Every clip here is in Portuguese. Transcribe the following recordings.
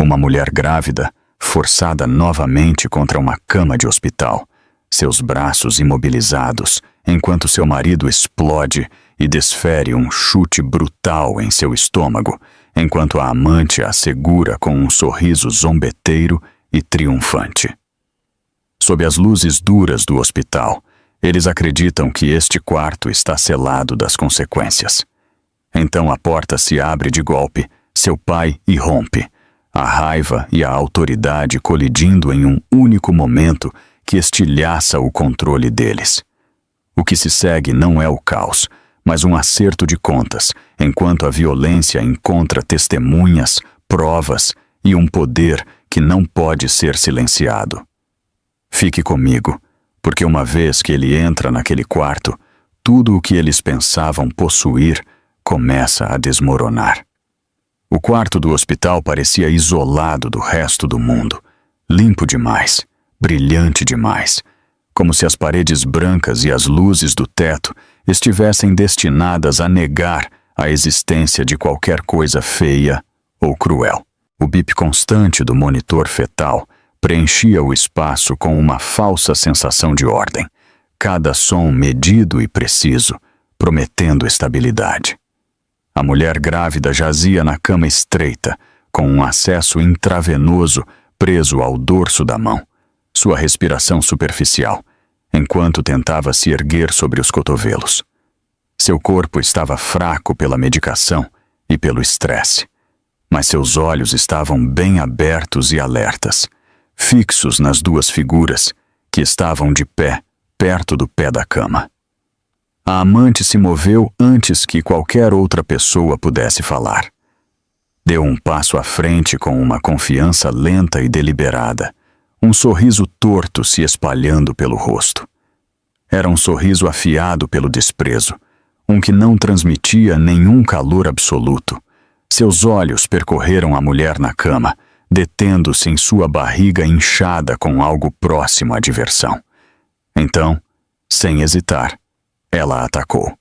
Uma mulher grávida, forçada novamente contra uma cama de hospital, seus braços imobilizados, enquanto seu marido explode e desfere um chute brutal em seu estômago, enquanto a amante a segura com um sorriso zombeteiro e triunfante. Sob as luzes duras do hospital, eles acreditam que este quarto está selado das consequências. Então a porta se abre de golpe, seu pai irrompe, a raiva e a autoridade colidindo em um único momento que estilhaça o controle deles. O que se segue não é o caos, mas um acerto de contas, enquanto a violência encontra testemunhas, provas e um poder que não pode ser silenciado. Fique comigo, porque uma vez que ele entra naquele quarto, tudo o que eles pensavam possuir começa a desmoronar. O quarto do hospital parecia isolado do resto do mundo, limpo demais, brilhante demais, como se as paredes brancas e as luzes do teto estivessem destinadas a negar a existência de qualquer coisa feia ou cruel. O bip constante do monitor fetal preenchia o espaço com uma falsa sensação de ordem, cada som medido e preciso, prometendo estabilidade. A mulher grávida jazia na cama estreita, com um acesso intravenoso preso ao dorso da mão, sua respiração superficial, enquanto tentava se erguer sobre os cotovelos. Seu corpo estava fraco pela medicação e pelo estresse, mas seus olhos estavam bem abertos e alertas, fixos nas duas figuras que estavam de pé, perto do pé da cama. A amante se moveu antes que qualquer outra pessoa pudesse falar. Deu um passo à frente com uma confiança lenta e deliberada, um sorriso torto se espalhando pelo rosto. Era um sorriso afiado pelo desprezo, um que não transmitia nenhum calor absoluto. Seus olhos percorreram a mulher na cama, detendo-se em sua barriga inchada com algo próximo à diversão. Então, sem hesitar, ela atacou.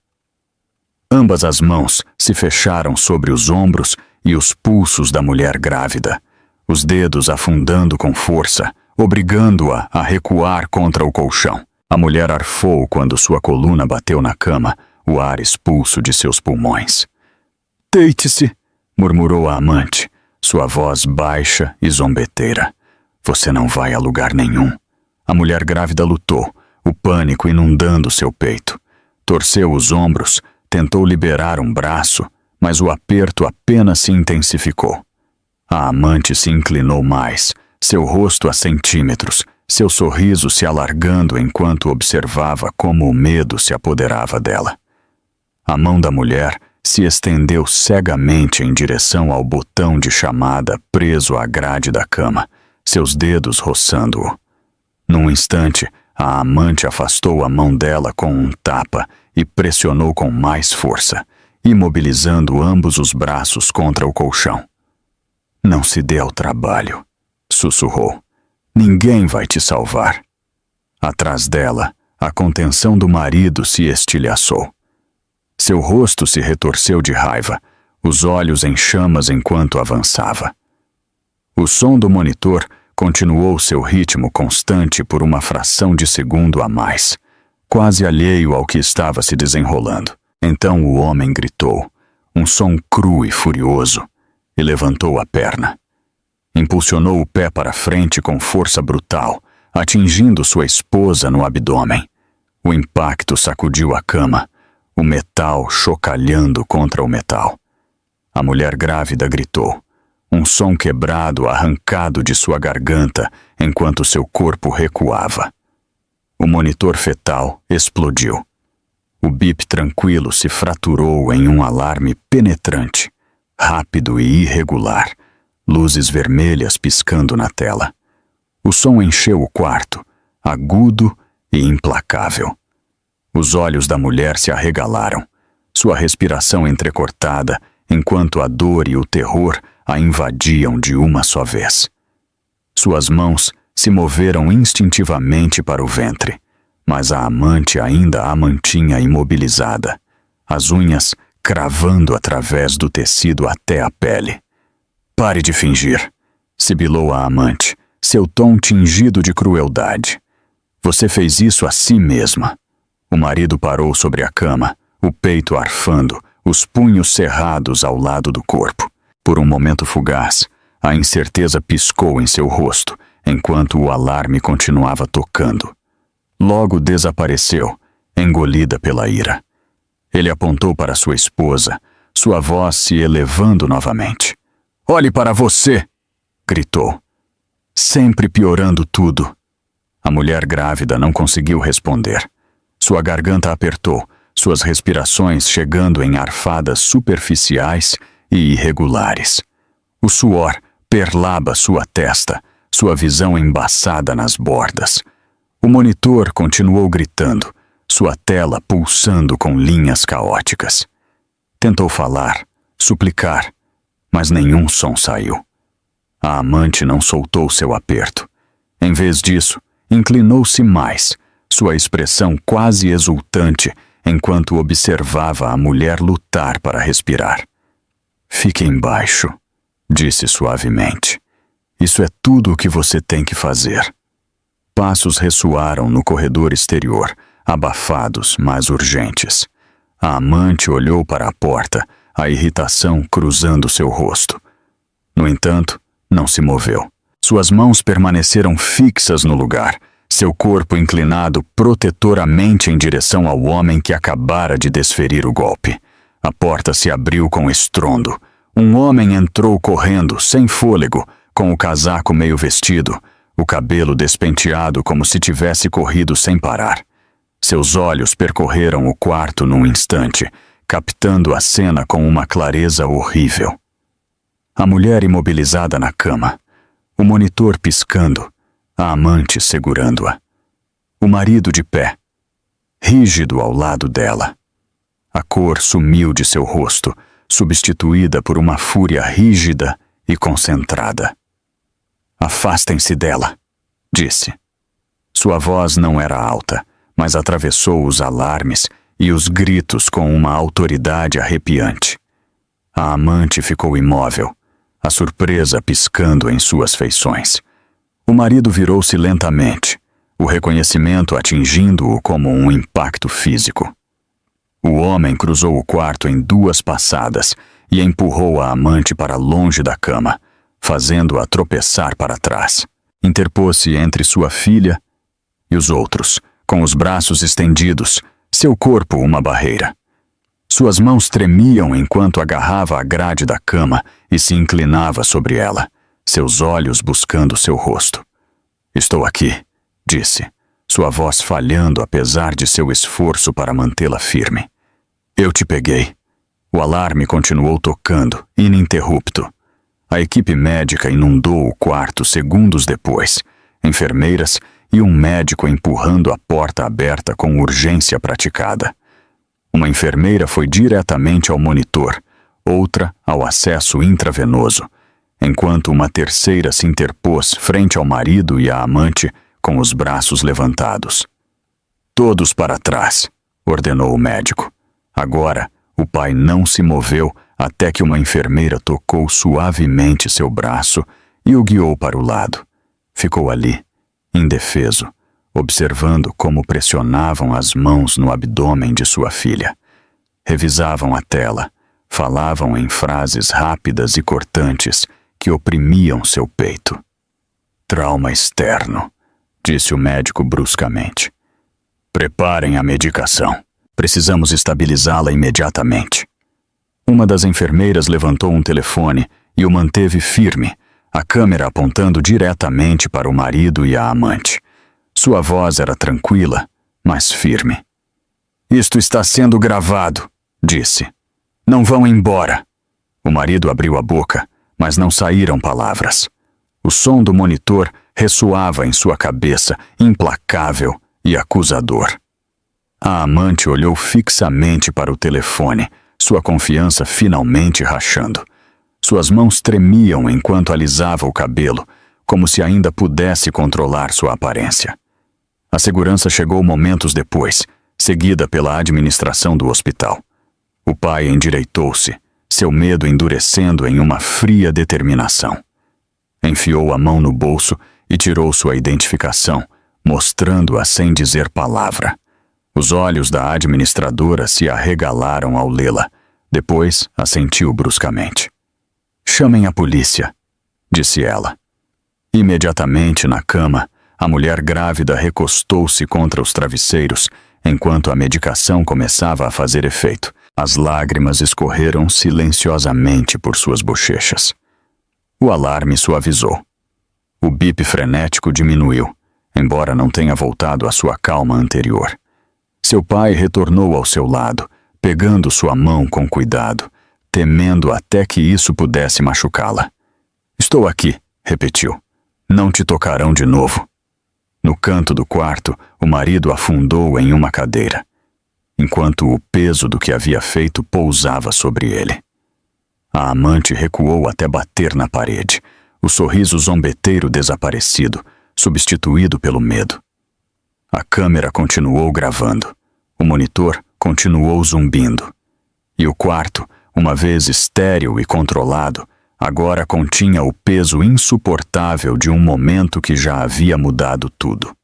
Ambas as mãos se fecharam sobre os ombros e os pulsos da mulher grávida, os dedos afundando com força, obrigando-a a recuar contra o colchão. A mulher arfou quando sua coluna bateu na cama, o ar expulso de seus pulmões. "Deite-se", murmurou a amante, sua voz baixa e zombeteira. "Você não vai a lugar nenhum." A mulher grávida lutou, o pânico inundando seu peito. Torceu os ombros, tentou liberar um braço, mas o aperto apenas se intensificou. A amante se inclinou mais, seu rosto a centímetros, seu sorriso se alargando enquanto observava como o medo se apoderava dela. A mão da mulher se estendeu cegamente em direção ao botão de chamada preso à grade da cama, seus dedos roçando-o. Num instante, a amante afastou a mão dela com um tapa e pressionou com mais força, imobilizando ambos os braços contra o colchão. "Não se dê ao trabalho", sussurrou. "Ninguém vai te salvar." Atrás dela, a contenção do marido se estilhaçou. Seu rosto se retorceu de raiva, os olhos em chamas enquanto avançava. O som do monitor continuou seu ritmo constante por uma fração de segundo a mais, quase alheio ao que estava se desenrolando. Então o homem gritou, um som cru e furioso, e levantou a perna. Impulsionou o pé para frente com força brutal, atingindo sua esposa no abdômen. O impacto sacudiu a cama, o metal chocalhando contra o metal. A mulher grávida gritou, um som quebrado arrancado de sua garganta enquanto seu corpo recuava. O monitor fetal explodiu. O bip tranquilo se fraturou em um alarme penetrante, rápido e irregular, luzes vermelhas piscando na tela. O som encheu o quarto, agudo e implacável. Os olhos da mulher se arregalaram, sua respiração entrecortada, enquanto a dor e o terror a invadiam de uma só vez. Suas mãos se moveram instintivamente para o ventre, mas a amante ainda a mantinha imobilizada, as unhas cravando através do tecido até a pele. "Pare de fingir", sibilou a amante, seu tom tingido de crueldade. Você fez isso a si mesma. O marido parou sobre a cama, o peito arfando, os punhos cerrados ao lado do corpo. Por um momento fugaz, a incerteza piscou em seu rosto, enquanto o alarme continuava tocando. Logo desapareceu, engolida pela ira. Ele apontou para sua esposa, sua voz se elevando novamente. "Olhe para você!" gritou. Sempre piorando tudo. A mulher grávida não conseguiu responder. Sua garganta apertou, suas respirações chegando em arfadas superficiais e irregulares. O suor perlava sua testa, sua visão embaçada nas bordas. O monitor continuou gritando, sua tela pulsando com linhas caóticas. Tentou falar, suplicar, mas nenhum som saiu. A amante não soltou seu aperto. Em vez disso, inclinou-se mais, sua expressão quase exultante, enquanto observava a mulher lutar para respirar. "Fique embaixo", disse suavemente. "Isso é tudo o que você tem que fazer." Passos ressoaram no corredor exterior, abafados, mas urgentes. A amante olhou para a porta, a irritação cruzando seu rosto. No entanto, não se moveu. Suas mãos permaneceram fixas no lugar, seu corpo inclinado protetoramente em direção ao homem que acabara de desferir o golpe. A porta se abriu com estrondo. Um homem entrou correndo, sem fôlego, com o casaco meio vestido, o cabelo despenteado como se tivesse corrido sem parar. Seus olhos percorreram o quarto num instante, captando a cena com uma clareza horrível. A mulher imobilizada na cama, o monitor piscando, a amante segurando-a. O marido de pé, rígido ao lado dela. A cor sumiu de seu rosto, substituída por uma fúria rígida e concentrada. "Afastem-se dela", disse. Sua voz não era alta, mas atravessou os alarmes e os gritos com uma autoridade arrepiante. A amante ficou imóvel, a surpresa piscando em suas feições. O marido virou-se lentamente, o reconhecimento atingindo-o como um impacto físico. O homem cruzou o quarto em 2 passadas e empurrou a amante para longe da cama, fazendo-a tropeçar para trás. Interpôs-se entre sua filha e os outros, com os braços estendidos, seu corpo uma barreira. Suas mãos tremiam enquanto agarrava a grade da cama e se inclinava sobre ela, seus olhos buscando seu rosto. "Estou aqui", disse, sua voz falhando apesar de seu esforço para mantê-la firme. "Eu te peguei." O alarme continuou tocando, ininterrupto. A equipe médica inundou o quarto segundos depois, enfermeiras e um médico empurrando a porta aberta com urgência praticada. Uma enfermeira foi diretamente ao monitor, outra ao acesso intravenoso, enquanto uma terceira se interpôs frente ao marido e à amante com os braços levantados. "Todos para trás", ordenou o médico. Agora, o pai não se moveu até que uma enfermeira tocou suavemente seu braço e o guiou para o lado. Ficou ali, indefeso, observando como pressionavam as mãos no abdômen de sua filha. Revisavam a tela, falavam em frases rápidas e cortantes que oprimiam seu peito. "Trauma externo", disse o médico bruscamente. "Preparem a medicação. Precisamos estabilizá-la imediatamente." Uma das enfermeiras levantou um telefone e o manteve firme, a câmera apontando diretamente para o marido e a amante. Sua voz era tranquila, mas firme. "Isto está sendo gravado", disse. "Não vão embora." O marido abriu a boca, mas não saíram palavras. O som do monitor ressoava em sua cabeça, implacável e acusador. A amante olhou fixamente para o telefone, sua confiança finalmente rachando. Suas mãos tremiam enquanto alisava o cabelo, como se ainda pudesse controlar sua aparência. A segurança chegou momentos depois, seguida pela administração do hospital. O pai endireitou-se, seu medo endurecendo em uma fria determinação. Enfiou a mão no bolso e tirou sua identificação, mostrando-a sem dizer palavra. Os olhos da administradora se arregalaram ao lê-la. Depois, assentiu bruscamente. "Chamem a polícia", disse ela. Imediatamente na cama, a mulher grávida recostou-se contra os travesseiros, enquanto a medicação começava a fazer efeito. As lágrimas escorreram silenciosamente por suas bochechas. O alarme suavizou. O bip frenético diminuiu, embora não tenha voltado à sua calma anterior. Seu pai retornou ao seu lado, pegando sua mão com cuidado, temendo até que isso pudesse machucá-la. "Estou aqui", repetiu. "Não te tocarão de novo." No canto do quarto, o marido afundou em uma cadeira, enquanto o peso do que havia feito pousava sobre ele. A amante recuou até bater na parede, o sorriso zombeteiro desaparecido, substituído pelo medo. A câmera continuou gravando, o monitor continuou zumbindo, e o quarto, uma vez estéril e controlado, agora continha o peso insuportável de um momento que já havia mudado tudo.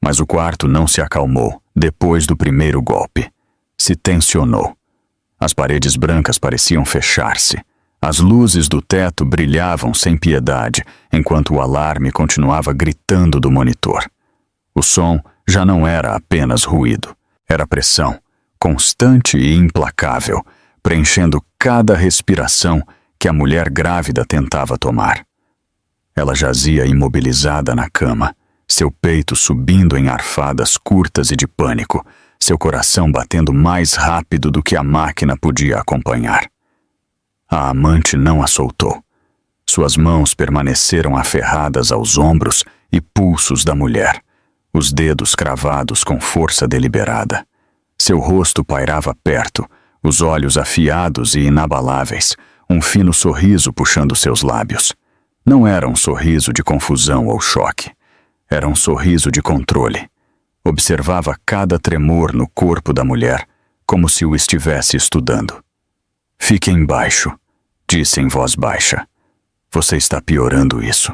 Mas o quarto não se acalmou depois do primeiro golpe. Se tensionou. As paredes brancas pareciam fechar-se. As luzes do teto brilhavam sem piedade, enquanto o alarme continuava gritando do monitor. O som já não era apenas ruído. Era pressão, constante e implacável, preenchendo cada respiração que a mulher grávida tentava tomar. Ela jazia imobilizada na cama, seu peito subindo em arfadas curtas e de pânico, seu coração batendo mais rápido do que a máquina podia acompanhar. A amante não a soltou. Suas mãos permaneceram aferradas aos ombros e pulsos da mulher, os dedos cravados com força deliberada. Seu rosto pairava perto, os olhos afiados e inabaláveis, um fino sorriso puxando seus lábios. Não era um sorriso de confusão ou choque. Era um sorriso de controle. Observava cada tremor no corpo da mulher, como se o estivesse estudando. "Fique embaixo", disse em voz baixa. "Você está piorando isso."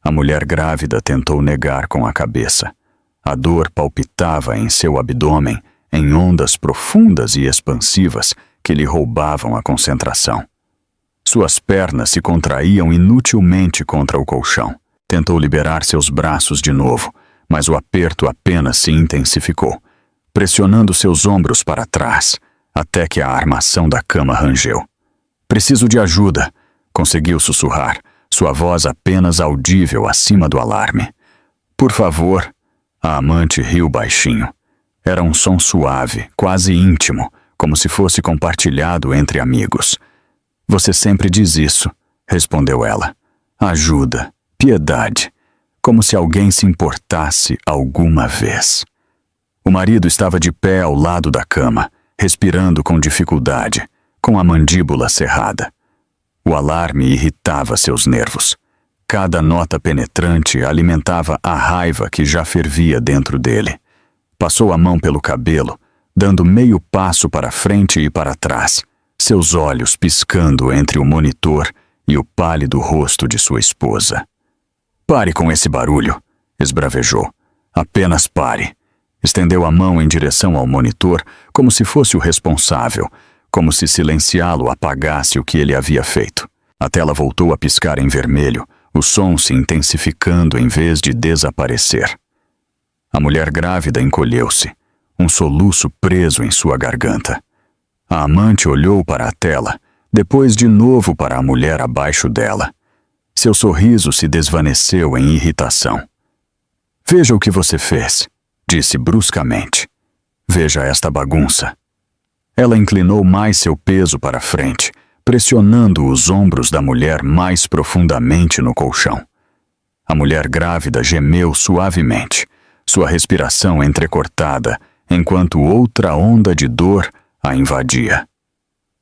A mulher grávida tentou negar com a cabeça. A dor palpitava em seu abdômen, em ondas profundas e expansivas que lhe roubavam a concentração. Suas pernas se contraíam inutilmente contra o colchão. Tentou liberar seus braços de novo, mas o aperto apenas se intensificou, pressionando seus ombros para trás, até que a armação da cama rangeu. "Preciso de ajuda", conseguiu sussurrar, sua voz apenas audível acima do alarme. "Por favor." A amante riu baixinho. Era um som suave, quase íntimo, como se fosse compartilhado entre amigos. "Você sempre diz isso", respondeu ela. "Ajuda, piedade, como se alguém se importasse alguma vez." O marido estava de pé ao lado da cama, respirando com dificuldade, com a mandíbula cerrada. O alarme irritava seus nervos. Cada nota penetrante alimentava a raiva que já fervia dentro dele. Passou a mão pelo cabelo, dando meio passo para frente e para trás, seus olhos piscando entre o monitor e o pálido rosto de sua esposa. "Pare com esse barulho", esbravejou. "Apenas pare." Estendeu a mão em direção ao monitor, como se fosse o responsável, como se silenciá-lo apagasse o que ele havia feito. A tela voltou a piscar em vermelho, o som se intensificando em vez de desaparecer. A mulher grávida encolheu-se, um soluço preso em sua garganta. A amante olhou para a tela, depois de novo para a mulher abaixo dela. Seu sorriso se desvaneceu em irritação. "Veja o que você fez", disse bruscamente. "Veja esta bagunça." Ela inclinou mais seu peso para frente, pressionando os ombros da mulher mais profundamente no colchão. A mulher grávida gemeu suavemente, sua respiração entrecortada, enquanto outra onda de dor a invadia.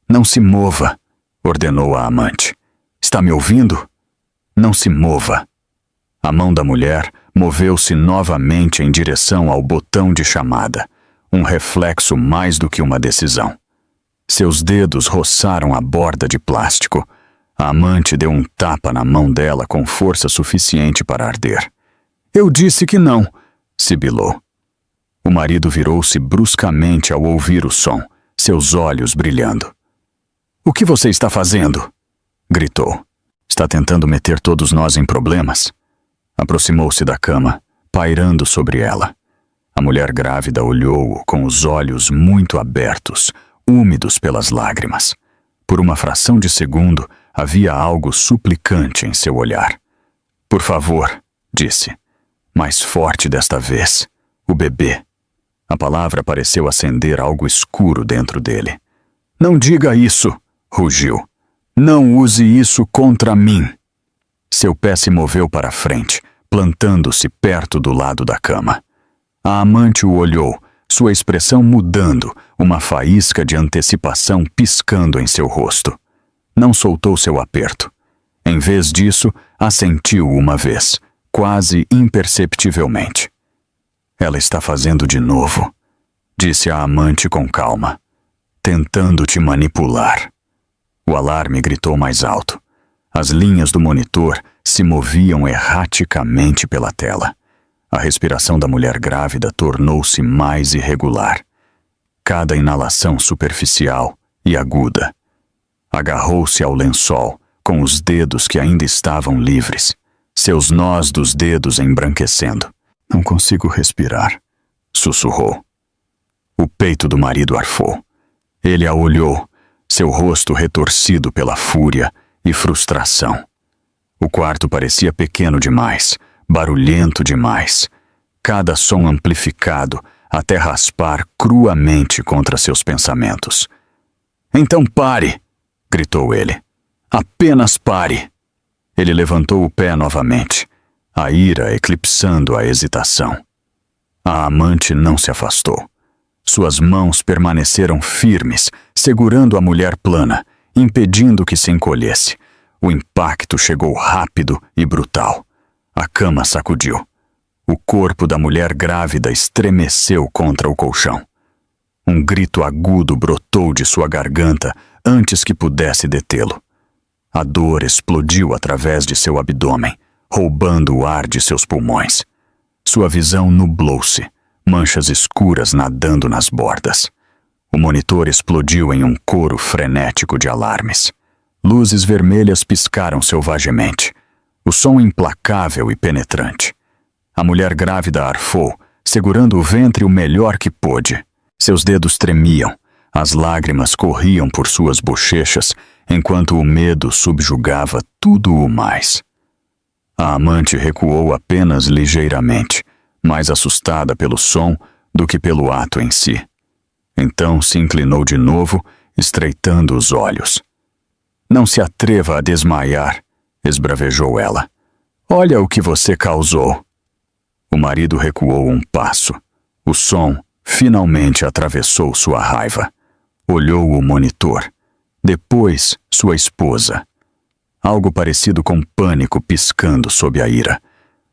"Não se mova", ordenou a amante. "Está me ouvindo? Não se mova." A mão da mulher moveu-se novamente em direção ao botão de chamada, um reflexo mais do que uma decisão. Seus dedos roçaram a borda de plástico. A amante deu um tapa na mão dela com força suficiente para arder. Eu disse que não, sibilou. O marido virou-se bruscamente ao ouvir o som, seus olhos brilhando. O que você está fazendo? Gritou. Está tentando meter todos nós em problemas? Aproximou-se da cama, pairando sobre ela. A mulher grávida olhou-o com os olhos muito abertos, úmidos pelas lágrimas. Por uma fração de segundo, havia algo suplicante em seu olhar. Por favor, disse. Mais forte desta vez. O bebê. A palavra pareceu acender algo escuro dentro dele. Não diga isso, rugiu. Não use isso contra mim. Seu pé se moveu para a frente, plantando-se perto do lado da cama. A amante o olhou, sua expressão mudando, uma faísca de antecipação piscando em seu rosto. Não soltou seu aperto. Em vez disso, assentiu uma vez, quase imperceptivelmente. Ela está fazendo de novo, disse a amante com calma, tentando te manipular. O alarme gritou mais alto. As linhas do monitor se moviam erraticamente pela tela. A respiração da mulher grávida tornou-se mais irregular. Cada inalação superficial e aguda. Agarrou-se ao lençol, com os dedos que ainda estavam livres, seus nós dos dedos embranquecendo. Não consigo respirar, sussurrou. O peito do marido arfou. Ele a olhou, seu rosto retorcido pela fúria e frustração. O quarto parecia pequeno demais, barulhento demais. Cada som amplificado até raspar cruamente contra seus pensamentos. Então pare! Gritou ele. Apenas pare! Ele levantou o pé novamente, a ira eclipsando a hesitação. A amante não se afastou. Suas mãos permaneceram firmes, segurando a mulher plana, impedindo que se encolhesse. O impacto chegou rápido e brutal. A cama sacudiu. O corpo da mulher grávida estremeceu contra o colchão. Um grito agudo brotou de sua garganta antes que pudesse detê-lo. A dor explodiu através de seu abdômen, roubando o ar de seus pulmões. Sua visão nublou-se, manchas escuras nadando nas bordas. O monitor explodiu em um coro frenético de alarmes. Luzes vermelhas piscaram selvagemente. O som implacável e penetrante. A mulher grávida arfou, segurando o ventre o melhor que pôde. Seus dedos tremiam, as lágrimas corriam por suas bochechas, enquanto o medo subjugava tudo o mais. A amante recuou apenas ligeiramente, mais assustada pelo som do que pelo ato em si. Então se inclinou de novo, estreitando os olhos. Não se atreva a desmaiar, esbravejou ela. Olha o que você causou. O marido recuou um passo. O som finalmente atravessou sua raiva. Olhou o monitor. Depois, sua esposa. Algo parecido com pânico piscando sob a ira.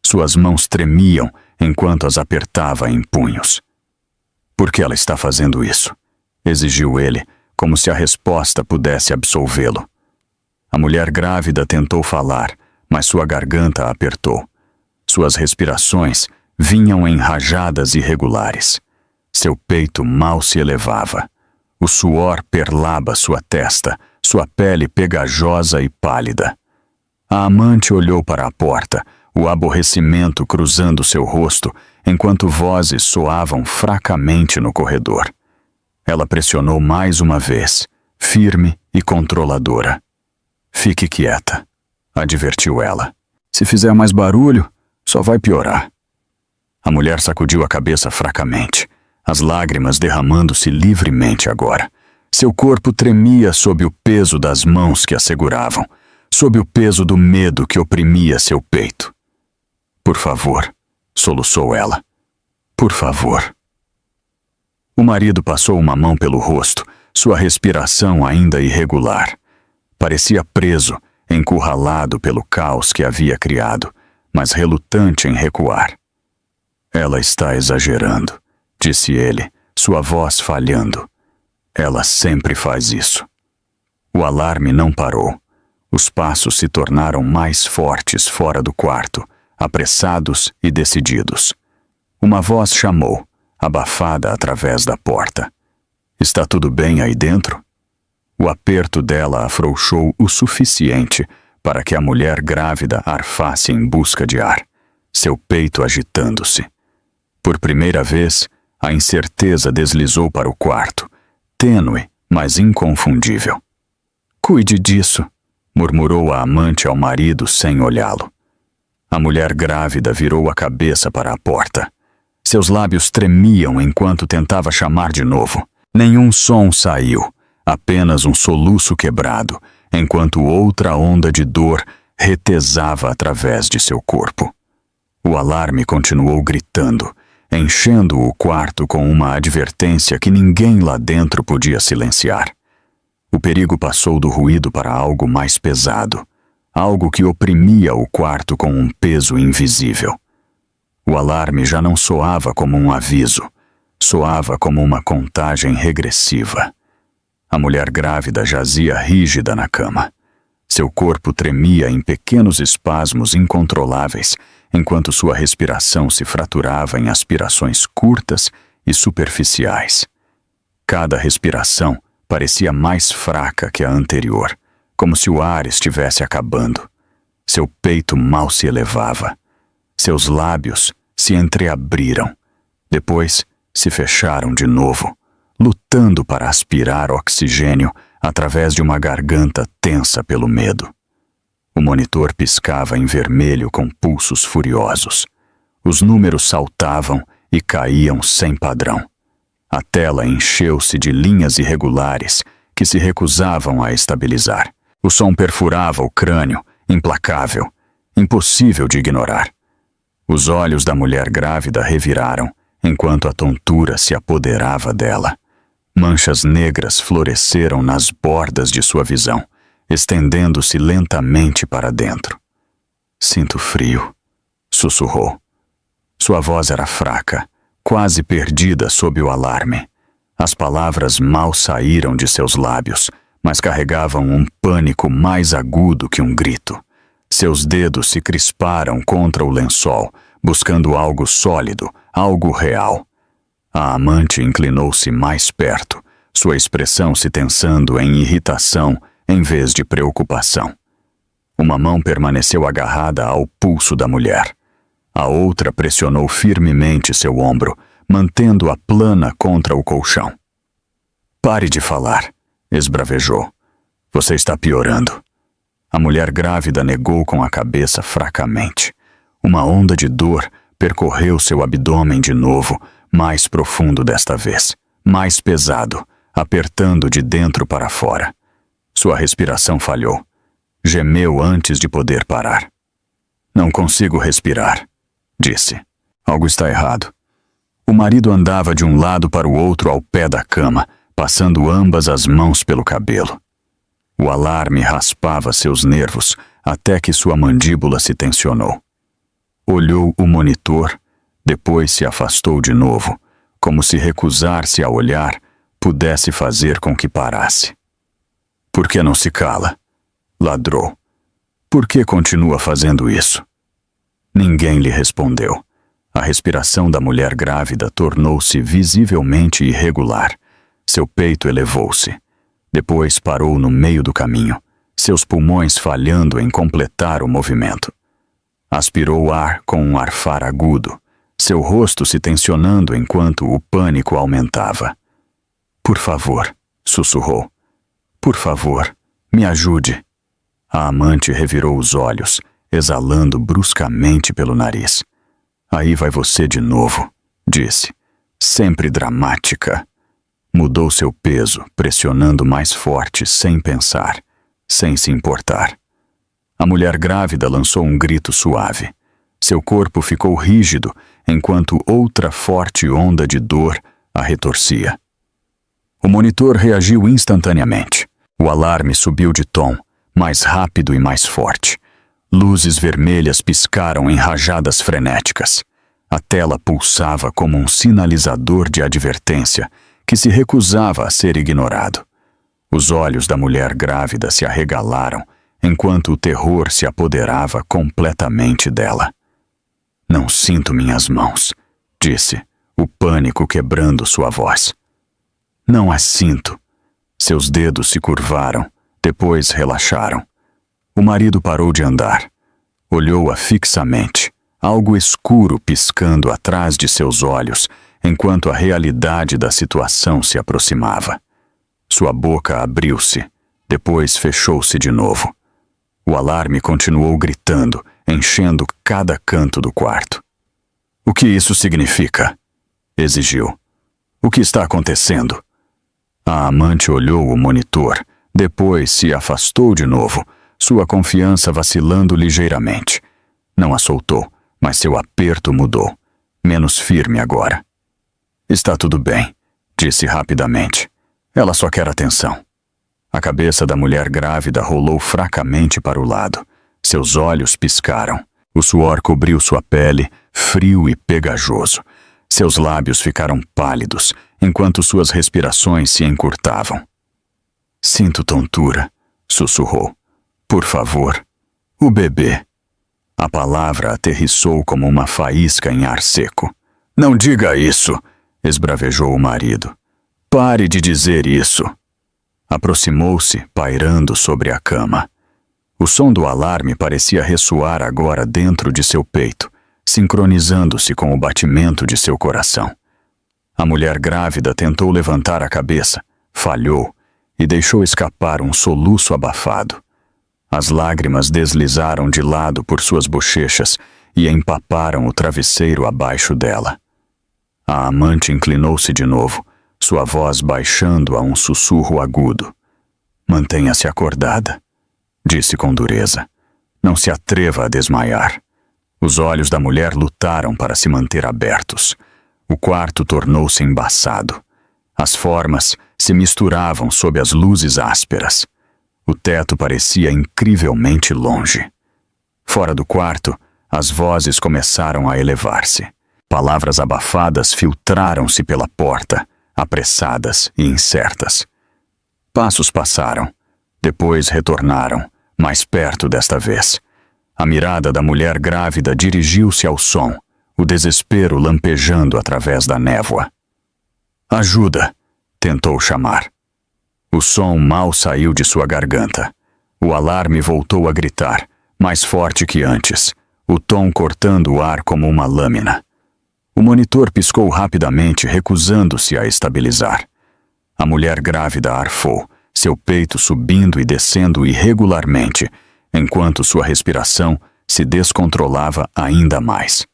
Suas mãos tremiam enquanto as apertava em punhos. Por que ela está fazendo isso? Exigiu ele, como se a resposta pudesse absolvê-lo. A mulher grávida tentou falar, mas sua garganta apertou. Suas respirações vinham em rajadas irregulares. Seu peito mal se elevava. O suor perlava sua testa, sua pele pegajosa e pálida. A amante olhou para a porta, o aborrecimento cruzando seu rosto, enquanto vozes soavam fracamente no corredor. Ela pressionou mais uma vez, firme e controladora. Fique quieta, advertiu ela. Se fizer mais barulho, só vai piorar. A mulher sacudiu a cabeça fracamente, as lágrimas derramando-se livremente agora. Seu corpo tremia sob o peso das mãos que a seguravam, sob o peso do medo que oprimia seu peito. Por favor, soluçou ela. Por favor. O marido passou uma mão pelo rosto, sua respiração ainda irregular. Parecia preso, encurralado pelo caos que havia criado, mas relutante em recuar. Ela está exagerando, disse ele, sua voz falhando. Ela sempre faz isso. O alarme não parou. Os passos se tornaram mais fortes fora do quarto, apressados e decididos. Uma voz chamou, abafada através da porta. "Está tudo bem aí dentro?" O aperto dela afrouxou o suficiente para que a mulher grávida arfasse em busca de ar, seu peito agitando-se. Por primeira vez, a incerteza deslizou para o quarto, tênue, mas inconfundível. "Cuide disso", murmurou a amante ao marido sem olhá-lo. A mulher grávida virou a cabeça para a porta. Seus lábios tremiam enquanto tentava chamar de novo. Nenhum som saiu, apenas um soluço quebrado, enquanto outra onda de dor retesava através de seu corpo. O alarme continuou gritando, enchendo o quarto com uma advertência que ninguém lá dentro podia silenciar. O perigo passou do ruído para algo mais pesado, algo que oprimia o quarto com um peso invisível. O alarme já não soava como um aviso, soava como uma contagem regressiva. A mulher grávida jazia rígida na cama. Seu corpo tremia em pequenos espasmos incontroláveis, enquanto sua respiração se fraturava em aspirações curtas e superficiais. Cada respiração parecia mais fraca que a anterior, como se o ar estivesse acabando. Seu peito mal se elevava. Seus lábios se entreabriram. Depois se fecharam de novo, lutando para aspirar oxigênio através de uma garganta tensa pelo medo. O monitor piscava em vermelho com pulsos furiosos. Os números saltavam e caíam sem padrão. A tela encheu-se de linhas irregulares que se recusavam a estabilizar. O som perfurava o crânio, implacável, impossível de ignorar. Os olhos da mulher grávida reviraram, enquanto a tontura se apoderava dela. Manchas negras floresceram nas bordas de sua visão, estendendo-se lentamente para dentro. "Sinto frio", sussurrou. Sua voz era fraca, quase perdida sob o alarme. As palavras mal saíram de seus lábios, mas carregavam um pânico mais agudo que um grito. Seus dedos se crisparam contra o lençol, buscando algo sólido, algo real. A amante inclinou-se mais perto, sua expressão se tensando em irritação em vez de preocupação. Uma mão permaneceu agarrada ao pulso da mulher. A outra pressionou firmemente seu ombro, mantendo-a plana contra o colchão. "Pare de falar", esbravejou. "Você está piorando." A mulher grávida negou com a cabeça fracamente. Uma onda de dor percorreu seu abdômen de novo, mais profundo desta vez, mais pesado, apertando de dentro para fora. Sua respiração falhou. Gemeu antes de poder parar. "Não consigo respirar", disse. Algo está errado. O marido andava de um lado para o outro ao pé da cama, passando ambas as mãos pelo cabelo. O alarme raspava seus nervos até que sua mandíbula se tensionou. Olhou o monitor, depois se afastou de novo, como se recusar-se a olhar pudesse fazer com que parasse. "Por que não se cala?" ladrou. "Por que continua fazendo isso?" Ninguém lhe respondeu. A respiração da mulher grávida tornou-se visivelmente irregular. Seu peito elevou-se. Depois parou no meio do caminho, seus pulmões falhando em completar o movimento. Aspirou ar com um arfar agudo, seu rosto se tensionando enquanto o pânico aumentava. "Por favor", sussurrou. "Por favor, me ajude." A amante revirou os olhos, exalando bruscamente pelo nariz. "Aí vai você de novo", disse. "Sempre dramática." Mudou seu peso, pressionando mais forte sem pensar, sem se importar. A mulher grávida lançou um grito suave. Seu corpo ficou rígido, enquanto outra forte onda de dor a retorcia. O monitor reagiu instantaneamente. O alarme subiu de tom, mais rápido e mais forte. Luzes vermelhas piscaram em rajadas frenéticas. A tela pulsava como um sinalizador de advertência que se recusava a ser ignorado. Os olhos da mulher grávida se arregalaram, enquanto o terror se apoderava completamente dela. "Não sinto minhas mãos", disse, o pânico quebrando sua voz. "Não as sinto." Seus dedos se curvaram, depois relaxaram. O marido parou de andar. Olhou-a fixamente, algo escuro piscando atrás de seus olhos, enquanto a realidade da situação se aproximava. Sua boca abriu-se, depois fechou-se de novo. O alarme continuou gritando, enchendo cada canto do quarto. "O que isso significa?" exigiu. "O que está acontecendo?" A amante olhou o monitor, depois se afastou de novo, sua confiança vacilando ligeiramente. Não a soltou, mas seu aperto mudou, menos firme agora. "Está tudo bem", disse rapidamente. "Ela só quer atenção." A cabeça da mulher grávida rolou fracamente para o lado. Seus olhos piscaram. O suor cobriu sua pele, frio e pegajoso. Seus lábios ficaram pálidos, enquanto suas respirações se encurtavam. "Sinto tontura", sussurrou. "Por favor, o bebê." A palavra aterrissou como uma faísca em ar seco. "Não diga isso", esbravejou o marido. "Pare de dizer isso." Aproximou-se, pairando sobre a cama. O som do alarme parecia ressoar agora dentro de seu peito, sincronizando-se com o batimento de seu coração. A mulher grávida tentou levantar a cabeça, falhou e deixou escapar um soluço abafado. As lágrimas deslizaram de lado por suas bochechas e empaparam o travesseiro abaixo dela. A amante inclinou-se de novo, sua voz baixando a um sussurro agudo. "Mantenha-se acordada", disse com dureza. "Não se atreva a desmaiar." Os olhos da mulher lutaram para se manter abertos. O quarto tornou-se embaçado. As formas se misturavam sob as luzes ásperas. O teto parecia incrivelmente longe. Fora do quarto, as vozes começaram a elevar-se. Palavras abafadas filtraram-se pela porta, apressadas e incertas. Passos passaram, depois retornaram, mais perto desta vez. A mirada da mulher grávida dirigiu-se ao som, o desespero lampejando através da névoa. "Ajuda!" tentou chamar. O som mal saiu de sua garganta. O alarme voltou a gritar, mais forte que antes, o tom cortando o ar como uma lâmina. O monitor piscou rapidamente, recusando-se a estabilizar. A mulher grávida arfou, seu peito subindo e descendo irregularmente, enquanto sua respiração se descontrolava ainda mais.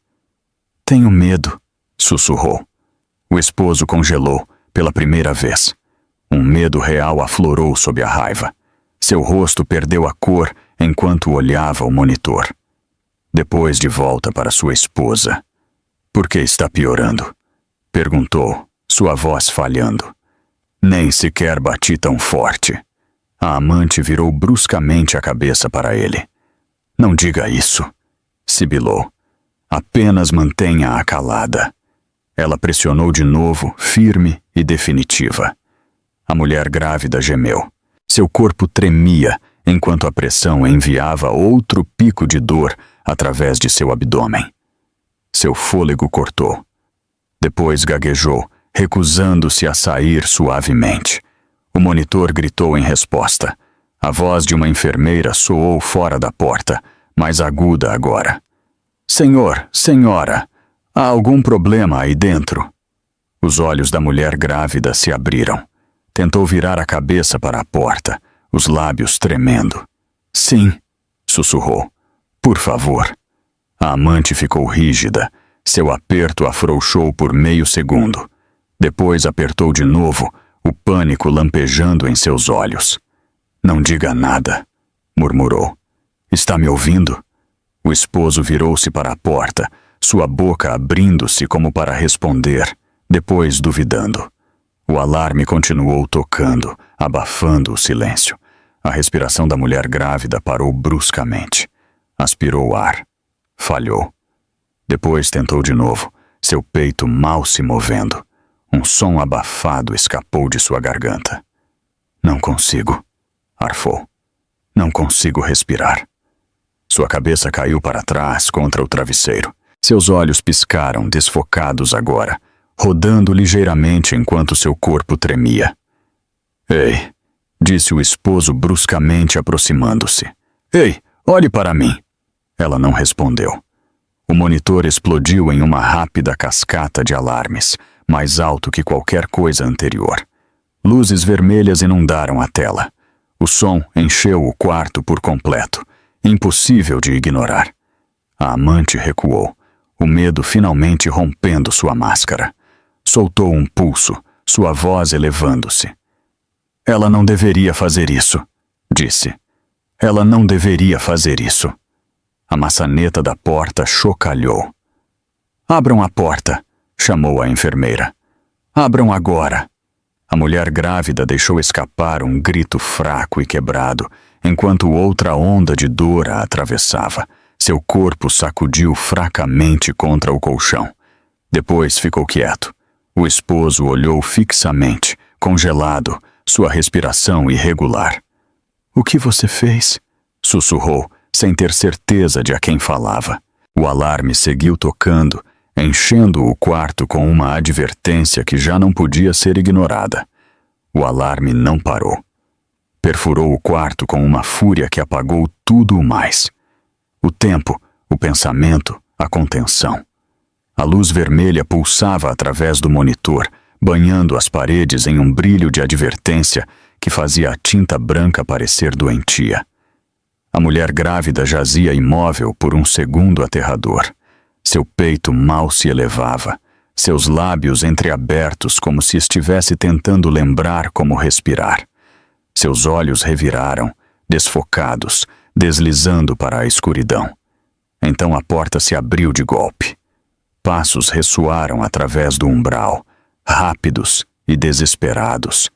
"Tenho medo", sussurrou. O esposo congelou, pela primeira vez. Um medo real aflorou sob a raiva. Seu rosto perdeu a cor enquanto olhava o monitor. Depois de volta para sua esposa. "Por que está piorando?" perguntou, sua voz falhando. "Nem sequer bati tão forte." A amante virou bruscamente a cabeça para ele. "Não diga isso", sibilou. "Apenas mantenha-a calada." Ela pressionou de novo, firme e definitiva. A mulher grávida gemeu. Seu corpo tremia enquanto a pressão enviava outro pico de dor através de seu abdômen. Seu fôlego cortou. Depois gaguejou, recusando-se a sair suavemente. O monitor gritou em resposta. A voz de uma enfermeira soou fora da porta, mais aguda agora. "Senhor, senhora, há algum problema aí dentro?" Os olhos da mulher grávida se abriram. Tentou virar a cabeça para a porta, os lábios tremendo. "Sim", sussurrou. "Por favor." A amante ficou rígida. Seu aperto afrouxou por meio segundo. Depois apertou de novo, o pânico lampejando em seus olhos. "Não diga nada", murmurou. "Está me ouvindo?" O esposo virou-se para a porta, sua boca abrindo-se como para responder, depois duvidando. O alarme continuou tocando, abafando o silêncio. A respiração da mulher grávida parou bruscamente. Aspirou ar. Falhou. Depois tentou de novo, seu peito mal se movendo. Um som abafado escapou de sua garganta. "Não consigo", arfou. Não consigo respirar. Sua cabeça caiu para trás contra o travesseiro. Seus olhos piscaram, desfocados agora, rodando ligeiramente enquanto seu corpo tremia. Ei, disse o esposo bruscamente aproximando-se. Ei, olhe para mim. Ela não respondeu. O monitor explodiu em uma rápida cascata de alarmes, mais alto que qualquer coisa anterior. Luzes vermelhas inundaram a tela. O som encheu o quarto por completo, impossível de ignorar. A amante recuou, o medo finalmente rompendo sua máscara. Soltou um pulso, sua voz elevando-se. Ela não deveria fazer isso, disse. Ela não deveria fazer isso. A maçaneta da porta chocalhou. Abram a porta, chamou a enfermeira. Abram agora. A mulher grávida deixou escapar um grito fraco e quebrado, enquanto outra onda de dor a atravessava. Seu corpo sacudiu fracamente contra o colchão. Depois ficou quieto. O esposo olhou fixamente, congelado, sua respiração irregular. O que você fez? Sussurrou, sem ter certeza de a quem falava. O alarme seguiu tocando, enchendo o quarto com uma advertência que já não podia ser ignorada. O alarme não parou. Perfurou o quarto com uma fúria que apagou tudo o mais. O tempo, o pensamento, a contenção. A luz vermelha pulsava através do monitor, banhando as paredes em um brilho de advertência que fazia a tinta branca parecer doentia. A mulher grávida jazia imóvel por um segundo aterrador. Seu peito mal se elevava, seus lábios entreabertos como se estivesse tentando lembrar como respirar. Seus olhos reviraram, desfocados, deslizando para a escuridão. Então a porta se abriu de golpe. Passos ressoaram através do umbral, rápidos e desesperados,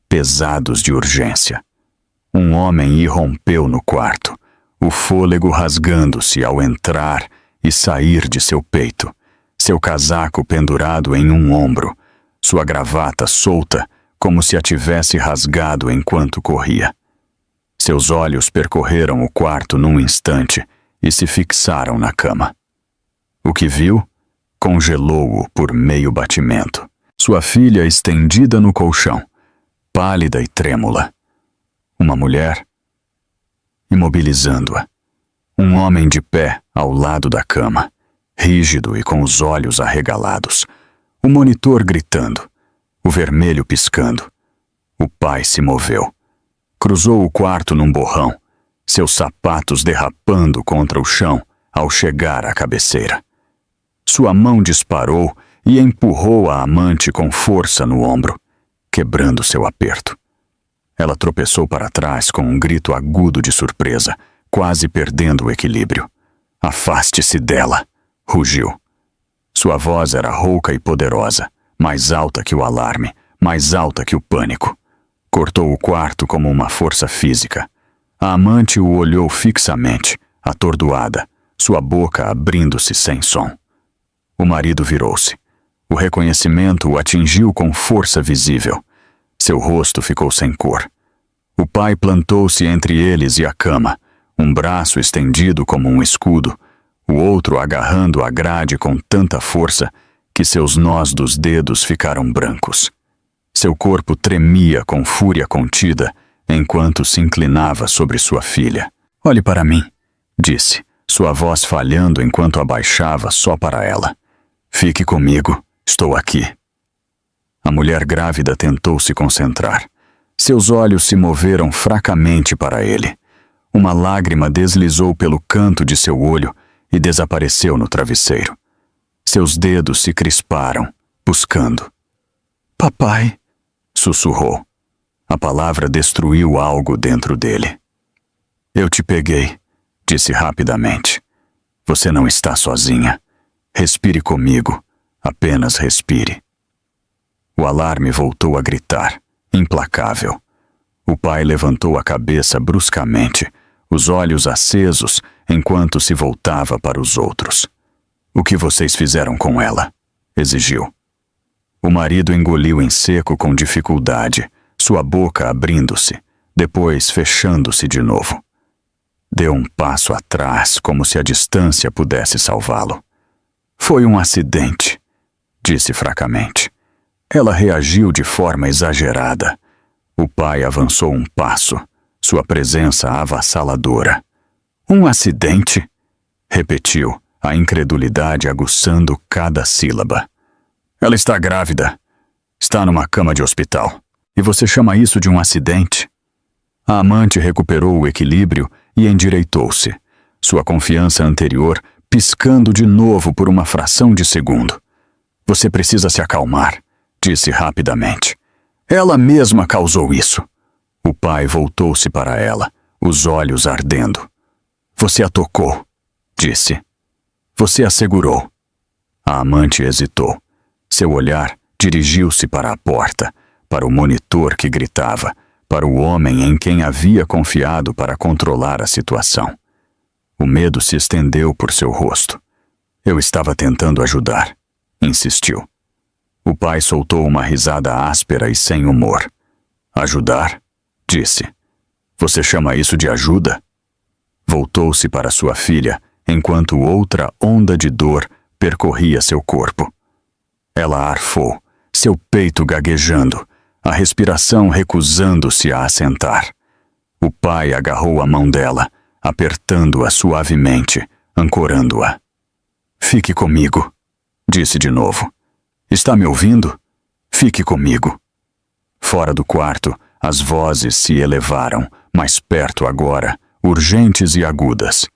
pesados de urgência. Um homem irrompeu no quarto, o fôlego rasgando-se ao entrar e sair de seu peito, seu casaco pendurado em um ombro, sua gravata solta como se a tivesse rasgado enquanto corria. Seus olhos percorreram o quarto num instante e se fixaram na cama. O que viu congelou-o por meio batimento. Sua filha estendida no colchão, pálida e trêmula. Uma mulher imobilizando-a. Um homem de pé ao lado da cama, rígido e com os olhos arregalados. O monitor gritando, o vermelho piscando. O pai se moveu. Cruzou o quarto num borrão, seus sapatos derrapando contra o chão ao chegar à cabeceira. Sua mão disparou e empurrou a amante com força no ombro, quebrando seu aperto. Ela tropeçou para trás com um grito agudo de surpresa, quase perdendo o equilíbrio. Afaste-se dela, rugiu. Sua voz era rouca e poderosa, mais alta que o alarme, mais alta que o pânico. Cortou o quarto como uma força física. A amante o olhou fixamente, atordoada, sua boca abrindo-se sem som. O marido virou-se. O reconhecimento o atingiu com força visível. Seu rosto ficou sem cor. O pai plantou-se entre eles e a cama, um braço estendido como um escudo, o outro agarrando a grade com tanta força que seus nós dos dedos ficaram brancos. Seu corpo tremia com fúria contida enquanto se inclinava sobre sua filha. Olhe para mim, disse, sua voz falhando enquanto abaixava só para ela. Fique comigo, estou aqui. A mulher grávida tentou se concentrar. Seus olhos se moveram fracamente para ele. Uma lágrima deslizou pelo canto de seu olho e desapareceu no travesseiro. Seus dedos se crisparam, buscando. Papai, sussurrou. A palavra destruiu algo dentro dele. Eu te peguei, disse rapidamente. Você não está sozinha. Respire comigo, apenas respire. O alarme voltou a gritar, implacável. O pai levantou a cabeça bruscamente, os olhos acesos enquanto se voltava para os outros. O que vocês fizeram com ela? Exigiu. O marido engoliu em seco com dificuldade, sua boca abrindo-se, depois fechando-se de novo. Deu um passo atrás, como se a distância pudesse salvá-lo. Foi um acidente, disse fracamente. Ela reagiu de forma exagerada. O pai avançou um passo, sua presença avassaladora. Um acidente? Repetiu, a incredulidade aguçando cada sílaba. Ela está grávida. Está numa cama de hospital. E você chama isso de um acidente? A amante recuperou o equilíbrio e endireitou-se, sua confiança anterior piscando de novo por uma fração de segundo. Você precisa se acalmar, disse rapidamente. Ela mesma causou isso. O pai voltou-se para ela, os olhos ardendo. Você a tocou, disse. Você a segurou. A amante hesitou. Seu olhar dirigiu-se para a porta, para o monitor que gritava, para o homem em quem havia confiado para controlar a situação. O medo se estendeu por seu rosto. Eu estava tentando ajudar, insistiu. O pai soltou uma risada áspera e sem humor. Ajudar? Disse. Você chama isso de ajuda? Voltou-se para sua filha, enquanto outra onda de dor percorria seu corpo. Ela arfou, seu peito gaguejando, a respiração recusando-se a assentar. O pai agarrou a mão dela, apertando-a suavemente, ancorando-a. Fique comigo, disse de novo. Está me ouvindo? Fique comigo. Fora do quarto, as vozes se elevaram, mais perto agora, urgentes e agudas.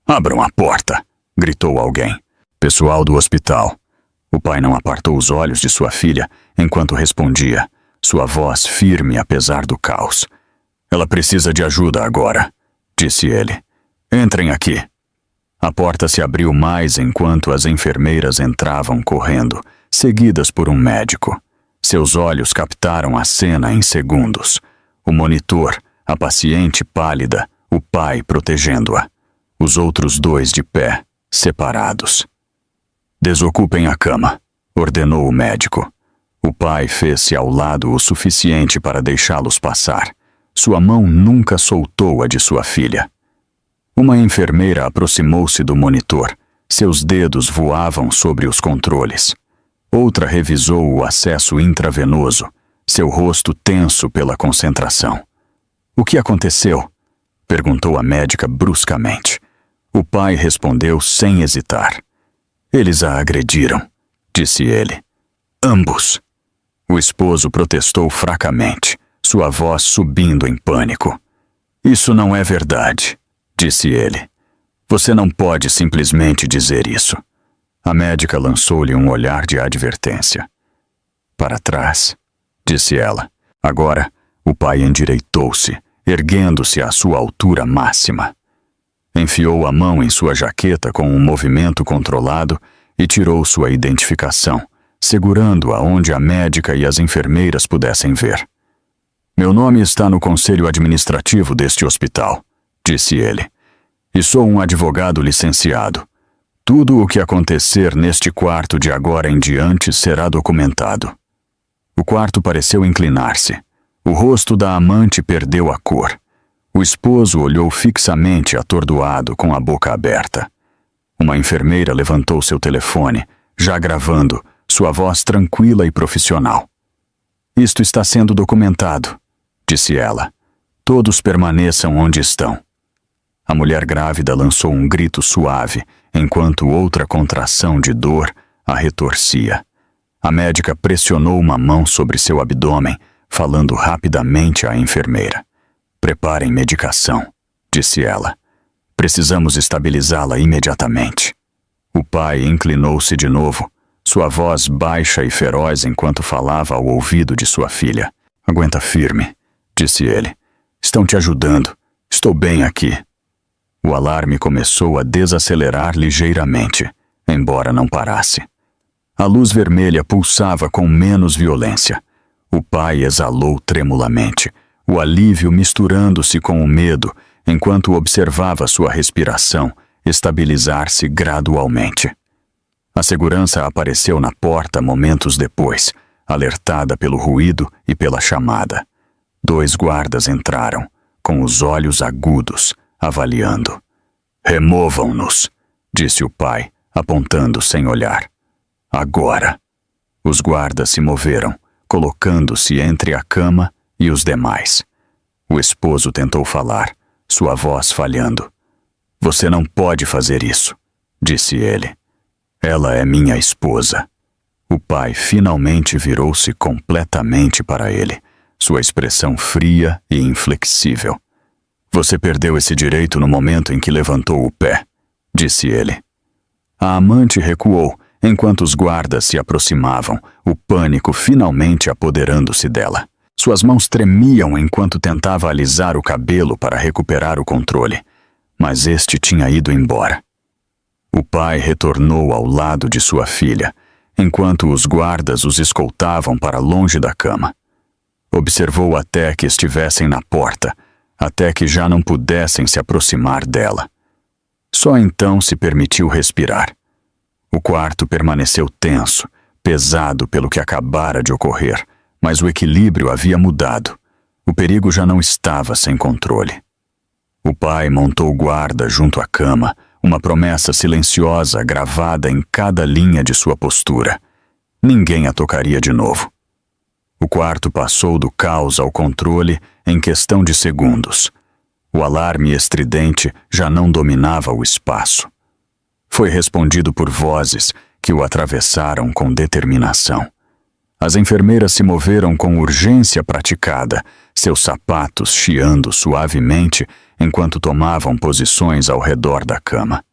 Abram a porta, gritou alguém. Pessoal do hospital. O pai não apartou os olhos de sua filha enquanto respondia, sua voz firme apesar do caos. Ela precisa de ajuda agora, disse ele. Entrem aqui. A porta se abriu mais enquanto as enfermeiras entravam correndo, seguidas por um médico. Seus olhos captaram a cena em segundos. O monitor, a paciente pálida, o pai protegendo-a. Os outros dois de pé, separados. Desocupem a cama, ordenou o médico. O pai fez-se ao lado o suficiente para deixá-los passar. Sua mão nunca soltou a de sua filha. Uma enfermeira aproximou-se do monitor. Seus dedos voavam sobre os controles. Outra revisou o acesso intravenoso, seu rosto tenso pela concentração. O que aconteceu? Perguntou a médica bruscamente. O pai respondeu sem hesitar. Eles a agrediram, disse ele. Ambos. O esposo protestou fracamente, sua voz subindo em pânico. Isso não é verdade, disse ele. Você não pode simplesmente dizer isso. A médica lançou-lhe um olhar de advertência. Para trás, disse ela. Agora, o pai endireitou-se, erguendo-se à sua altura máxima. Enfiou a mão em sua jaqueta com um movimento controlado e tirou sua identificação, segurando-a onde a médica e as enfermeiras pudessem ver. Meu nome está no conselho administrativo deste hospital, disse ele, e sou um advogado licenciado. Tudo o que acontecer neste quarto de agora em diante será documentado. O quarto pareceu inclinar-se. O rosto da amante perdeu a cor. O esposo olhou fixamente atordoado com a boca aberta. Uma enfermeira levantou seu telefone, já gravando, sua voz tranquila e profissional. Isto está sendo documentado, disse ela. Todos permaneçam onde estão. A mulher grávida lançou um grito suave, enquanto outra contração de dor a retorcia. A médica pressionou uma mão sobre seu abdômen, falando rapidamente à enfermeira. Preparem medicação, disse ela. Precisamos estabilizá-la imediatamente. O pai inclinou-se de novo, sua voz baixa e feroz enquanto falava ao ouvido de sua filha. Aguenta firme, disse ele. Estão te ajudando. Estou bem aqui. O alarme começou a desacelerar ligeiramente, embora não parasse. A luz vermelha pulsava com menos violência. O pai exalou tremulamente, o alívio misturando-se com o medo, enquanto observava sua respiração estabilizar-se gradualmente. A segurança apareceu na porta momentos depois, alertada pelo ruído e pela chamada. 2 guardas entraram, com os olhos agudos, avaliando. Removam-nos, disse o pai, apontando sem olhar. Agora. Os guardas se moveram, colocando-se entre a cama e os demais. O esposo tentou falar, sua voz falhando. Você não pode fazer isso, disse ele. Ela é minha esposa. O pai finalmente virou-se completamente para ele, sua expressão fria e inflexível. Você perdeu esse direito no momento em que levantou o pé, disse ele. A amante recuou, enquanto os guardas se aproximavam, o pânico finalmente apoderando-se dela. Suas mãos tremiam enquanto tentava alisar o cabelo para recuperar o controle, mas este tinha ido embora. O pai retornou ao lado de sua filha, enquanto os guardas os escoltavam para longe da cama. Observou até que estivessem na porta, até que já não pudessem se aproximar dela. Só então se permitiu respirar. O quarto permaneceu tenso, pesado pelo que acabara de ocorrer, mas o equilíbrio havia mudado. O perigo já não estava sem controle. O pai montou guarda junto à cama, uma promessa silenciosa gravada em cada linha de sua postura. Ninguém a tocaria de novo. O quarto passou do caos ao controle em questão de segundos. O alarme estridente já não dominava o espaço. Foi respondido por vozes que o atravessaram com determinação. As enfermeiras se moveram com urgência praticada, seus sapatos chiando suavemente enquanto tomavam posições ao redor da cama.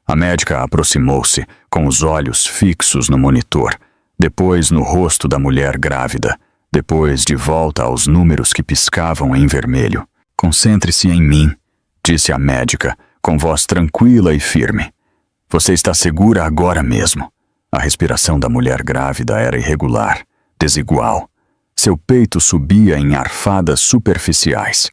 A médica aproximou-se, com os olhos fixos no monitor, depois no rosto da mulher grávida, depois de volta aos números que piscavam em vermelho. Concentre-se em mim, disse a médica, com voz tranquila e firme. Você está segura agora mesmo. A respiração da mulher grávida era irregular, desigual. Seu peito subia em arfadas superficiais.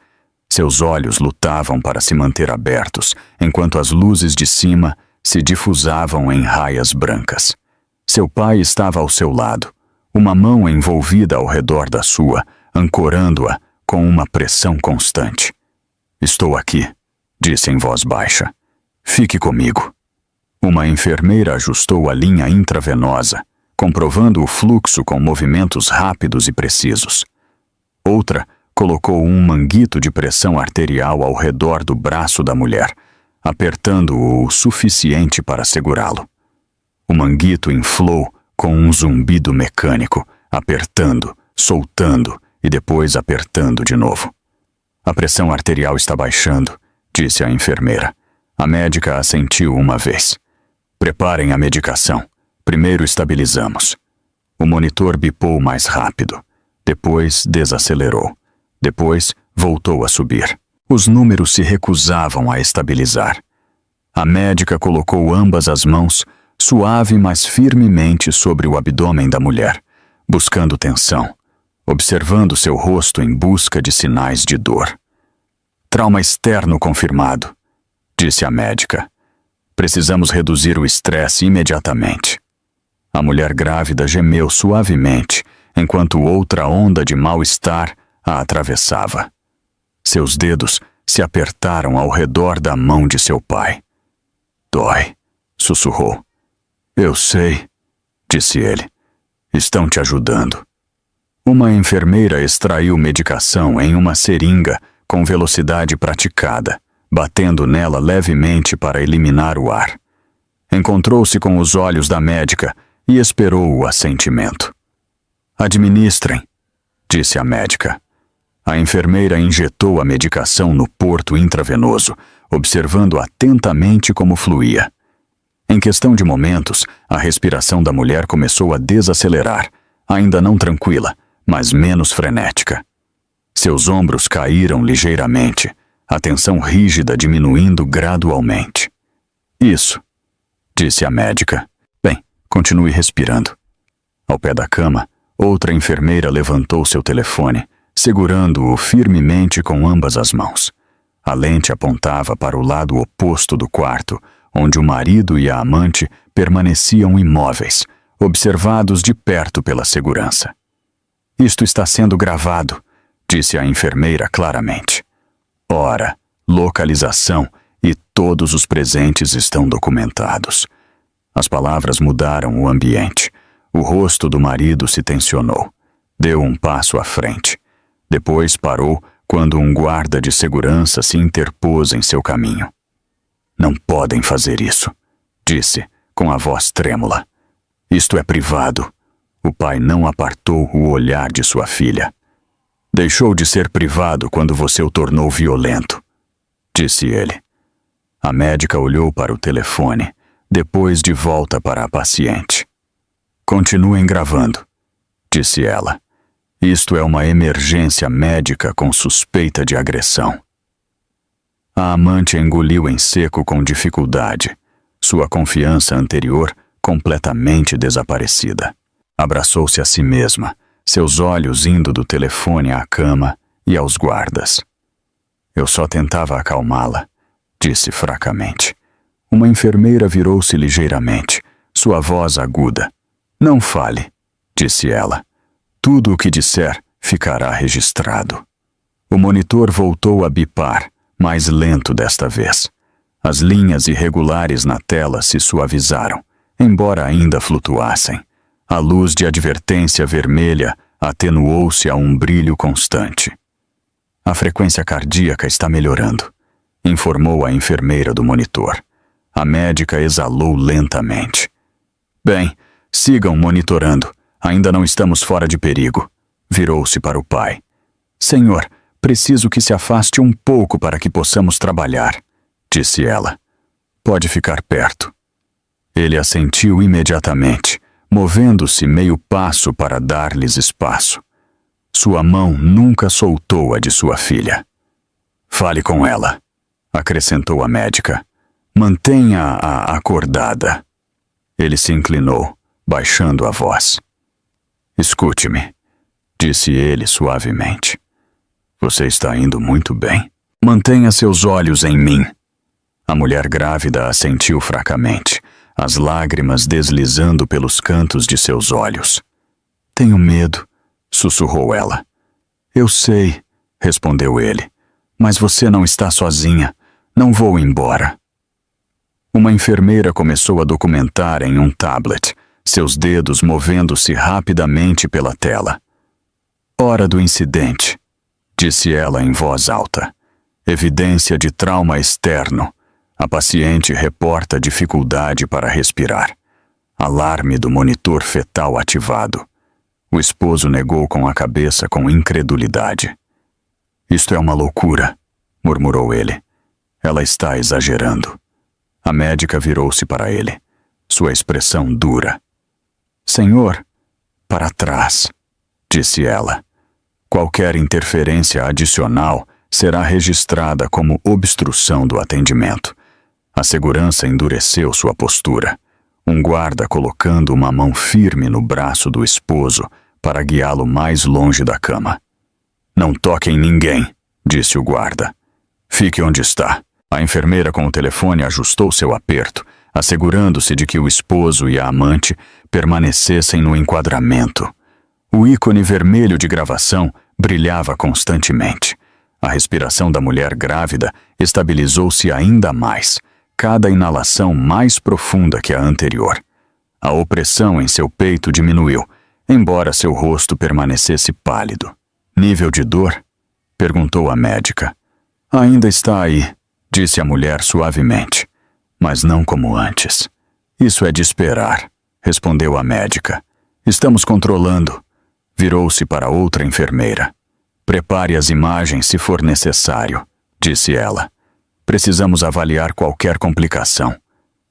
Seus olhos lutavam para se manter abertos, enquanto as luzes de cima se difusavam em raias brancas. Seu pai estava ao seu lado, uma mão envolvida ao redor da sua, ancorando-a com uma pressão constante. Estou aqui, disse em voz baixa. Fique comigo. Uma enfermeira ajustou a linha intravenosa, comprovando o fluxo com movimentos rápidos e precisos. Outra colocou um manguito de pressão arterial ao redor do braço da mulher, apertando-o o suficiente para segurá-lo. O manguito inflou com um zumbido mecânico, apertando, soltando e depois apertando de novo. A pressão arterial está baixando, disse a enfermeira. A médica assentiu uma vez. Preparem a medicação. Primeiro estabilizamos. O monitor bipou mais rápido. Depois desacelerou. Depois voltou a subir. Os números se recusavam a estabilizar. A médica colocou ambas as mãos, suave mas firmemente sobre o abdômen da mulher, buscando tensão, observando seu rosto em busca de sinais de dor. Trauma externo confirmado, disse a médica. Precisamos reduzir o estresse imediatamente. A mulher grávida gemeu suavemente, enquanto outra onda de mal-estar a atravessava. Seus dedos se apertaram ao redor da mão de seu pai. Dói, sussurrou. Eu sei, disse ele. Estão te ajudando. Uma enfermeira extraiu medicação em uma seringa com velocidade praticada, batendo nela levemente para eliminar o ar. Encontrou-se com os olhos da médica e esperou o assentimento. Administrem, disse a médica. A enfermeira injetou a medicação no porto intravenoso, observando atentamente como fluía. Em questão de momentos, a respiração da mulher começou a desacelerar, ainda não tranquila, mas menos frenética. Seus ombros caíram ligeiramente, a tensão rígida diminuindo gradualmente. Isso, disse a médica. Bem, continue respirando. Ao pé da cama, outra enfermeira levantou seu telefone, segurando-o firmemente com ambas as mãos. A lente apontava para o lado oposto do quarto, onde o marido e a amante permaneciam imóveis, observados de perto pela segurança. Isto está sendo gravado, disse a enfermeira claramente. Ora, localização e todos os presentes estão documentados. As palavras mudaram o ambiente. O rosto do marido se tensionou. Deu um passo à frente. Depois parou quando um guarda de segurança se interpôs em seu caminho. Não podem fazer isso, disse, com a voz trêmula. Isto é privado. O pai não apartou o olhar de sua filha. Deixou de ser privado quando você o tornou violento, disse ele. A médica olhou para o telefone, depois de volta para a paciente. Continuem gravando, disse ela. Isto é uma emergência médica com suspeita de agressão. A amante engoliu em seco com dificuldade, sua confiança anterior completamente desaparecida. Abraçou-se a si mesma, seus olhos indo do telefone à cama e aos guardas. Eu só tentava acalmá-la, disse fracamente. Uma enfermeira virou-se ligeiramente, sua voz aguda. Não fale, disse ela. Tudo o que disser ficará registrado. O monitor voltou a bipar, mais lento desta vez. As linhas irregulares na tela se suavizaram, embora ainda flutuassem. A luz de advertência vermelha atenuou-se a um brilho constante. A frequência cardíaca está melhorando, informou a enfermeira do monitor. A médica exalou lentamente. Bem, sigam monitorando. Ainda não estamos fora de perigo. Virou-se para o pai. Senhor, preciso que se afaste um pouco para que possamos trabalhar, disse ela. Pode ficar perto. Ele assentiu imediatamente, movendo-se meio passo para dar-lhes espaço. Sua mão nunca soltou a de sua filha. Fale com ela, acrescentou a médica. Mantenha-a acordada. Ele se inclinou, baixando a voz. Escute-me, disse ele suavemente. Você está indo muito bem. Mantenha seus olhos em mim. A mulher grávida assentiu fracamente, as lágrimas deslizando pelos cantos de seus olhos. Tenho medo, sussurrou ela. Eu sei, respondeu ele, mas você não está sozinha. Não vou embora. Uma enfermeira começou a documentar em um tablet, seus dedos movendo-se rapidamente pela tela. Hora do incidente, disse ela em voz alta. Evidência de trauma externo. A paciente reporta dificuldade para respirar. Alarme do monitor fetal ativado. O esposo negou com a cabeça com incredulidade. Isto é uma loucura, murmurou ele. Ela está exagerando. A médica virou-se para ele, sua expressão dura. Senhor, para trás, disse ela. Qualquer interferência adicional será registrada como obstrução do atendimento. A segurança endureceu sua postura. Um guarda colocando uma mão firme no braço do esposo para guiá-lo mais longe da cama. Não toque em ninguém, disse o guarda. Fique onde está. A enfermeira com o telefone ajustou seu aperto, assegurando-se de que o esposo e a amante permanecessem no enquadramento. O ícone vermelho de gravação brilhava constantemente. A respiração da mulher grávida estabilizou-se ainda mais, cada inalação mais profunda que a anterior. A opressão em seu peito diminuiu, embora seu rosto permanecesse pálido. Nível de dor? Perguntou a médica. Ainda está aí, disse a mulher suavemente, mas não como antes. Isso é de esperar, respondeu a médica. Estamos controlando. Virou-se para outra enfermeira. Prepare as imagens se for necessário, disse ela. Precisamos avaliar qualquer complicação.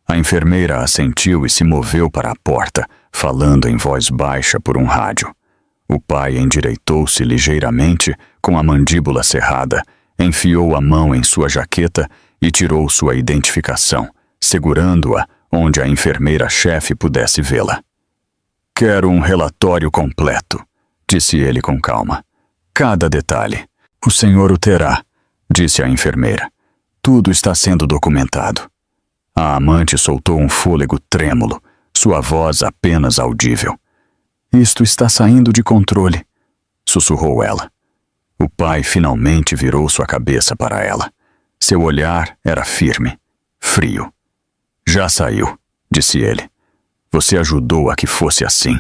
A enfermeira assentiu e se moveu para a porta, falando em voz baixa por um rádio. O pai endireitou-se ligeiramente, com a mandíbula cerrada, enfiou a mão em sua jaqueta e tirou sua identificação, segurando-a onde a enfermeira-chefe pudesse vê-la. Quero um relatório completo, disse ele com calma. Cada detalhe. O senhor o terá, disse a enfermeira. Tudo está sendo documentado. A amante soltou um fôlego trêmulo, sua voz apenas audível. Isto está saindo de controle, sussurrou ela. O pai finalmente virou sua cabeça para ela. Seu olhar era firme, frio. Já saiu, disse ele. Você ajudou a que fosse assim.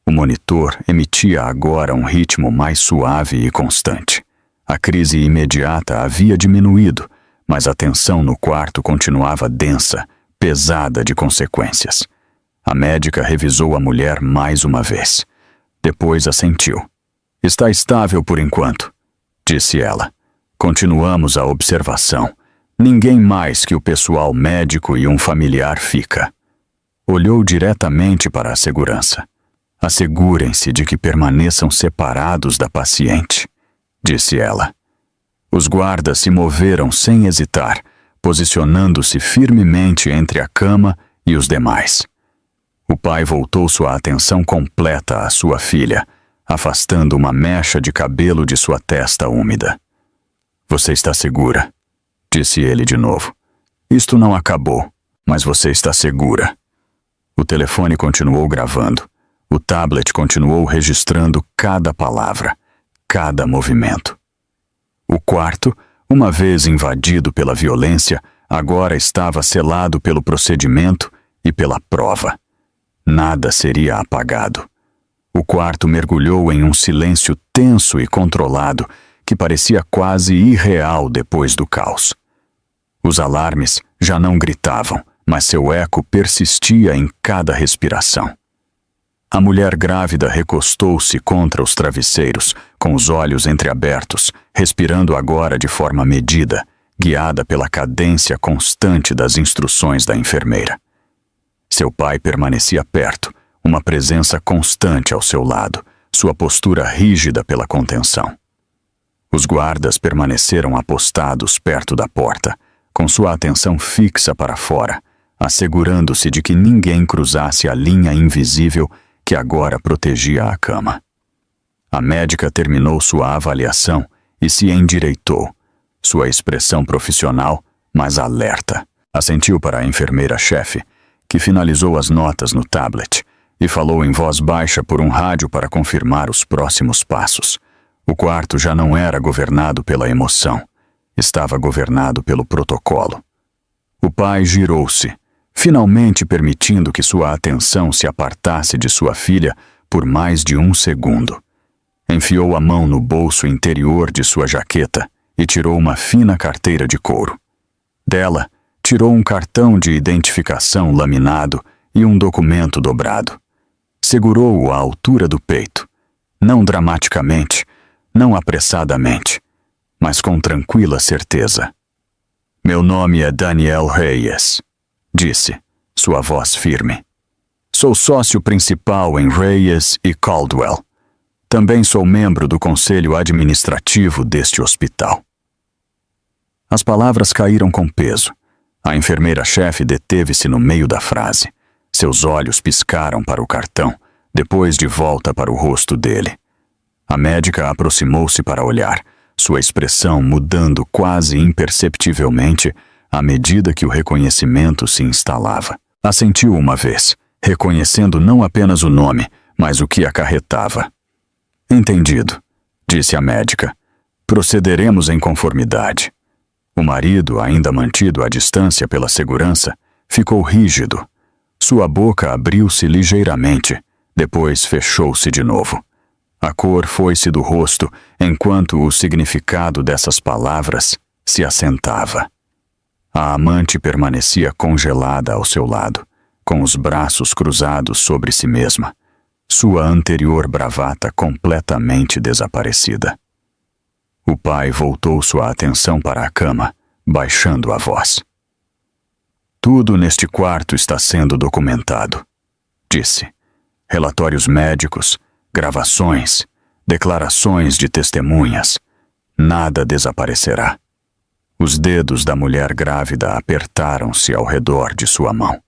O monitor emitia agora um ritmo mais suave e constante. A crise imediata havia diminuído, mas a tensão no quarto continuava densa, pesada de consequências. A médica revisou a mulher mais uma vez. Depois assentiu. Está estável por enquanto, disse ela. Continuamos a observação. Ninguém mais que o pessoal médico e um familiar fica. Olhou diretamente para a segurança. Assegurem-se de que permaneçam separados da paciente, disse ela. Os guardas se moveram sem hesitar, posicionando-se firmemente entre a cama e os demais. O pai voltou sua atenção completa à sua filha, afastando uma mecha de cabelo de sua testa úmida. Você está segura, disse ele de novo. Isto não acabou, mas você está segura. O telefone continuou gravando. O tablet continuou registrando cada palavra, cada movimento. O quarto, uma vez invadido pela violência, agora estava selado pelo procedimento e pela prova. Nada seria apagado. O quarto mergulhou em um silêncio tenso e controlado que parecia quase irreal depois do caos. Os alarmes já não gritavam, mas seu eco persistia em cada respiração. A mulher grávida recostou-se contra os travesseiros, com os olhos entreabertos, respirando agora de forma medida, guiada pela cadência constante das instruções da enfermeira. Seu pai permanecia perto, uma presença constante ao seu lado, sua postura rígida pela contenção. Os guardas permaneceram apostados perto da porta, com sua atenção fixa para fora, assegurando-se de que ninguém cruzasse a linha invisível que agora protegia a cama. A médica terminou sua avaliação e se endireitou, sua expressão profissional, mas alerta. Assentiu para a enfermeira-chefe, que finalizou as notas no tablet e falou em voz baixa por um rádio para confirmar os próximos passos. O quarto já não era governado pela emoção, estava governado pelo protocolo. O pai girou-se, finalmente permitindo que sua atenção se apartasse de sua filha por mais de um segundo. Enfiou a mão no bolso interior de sua jaqueta e tirou uma fina carteira de couro. Dela, tirou um cartão de identificação laminado e um documento dobrado. Segurou-o à altura do peito, não dramaticamente, não apressadamente, mas com tranquila certeza. Meu nome é Daniel Reyes, disse, sua voz firme. Sou sócio principal em Reyes e Caldwell. Também sou membro do conselho administrativo deste hospital. As palavras caíram com peso. A enfermeira-chefe deteve-se no meio da frase. Seus olhos piscaram para o cartão, depois de volta para o rosto dele. A médica aproximou-se para olhar, sua expressão mudando quase imperceptivelmente à medida que o reconhecimento se instalava. Assentiu uma vez, reconhecendo não apenas o nome, mas o que acarretava. Entendido, disse a médica. Procederemos em conformidade. O marido, ainda mantido à distância pela segurança, ficou rígido. Sua boca abriu-se ligeiramente, depois fechou-se de novo. A cor foi-se do rosto, enquanto o significado dessas palavras se assentava. A amante permanecia congelada ao seu lado, com os braços cruzados sobre si mesma, sua anterior bravata completamente desaparecida. O pai voltou sua atenção para a cama, baixando a voz. Tudo neste quarto está sendo documentado, disse. Relatórios médicos, gravações, declarações de testemunhas. Nada desaparecerá. Os dedos da mulher grávida apertaram-se ao redor de sua mão.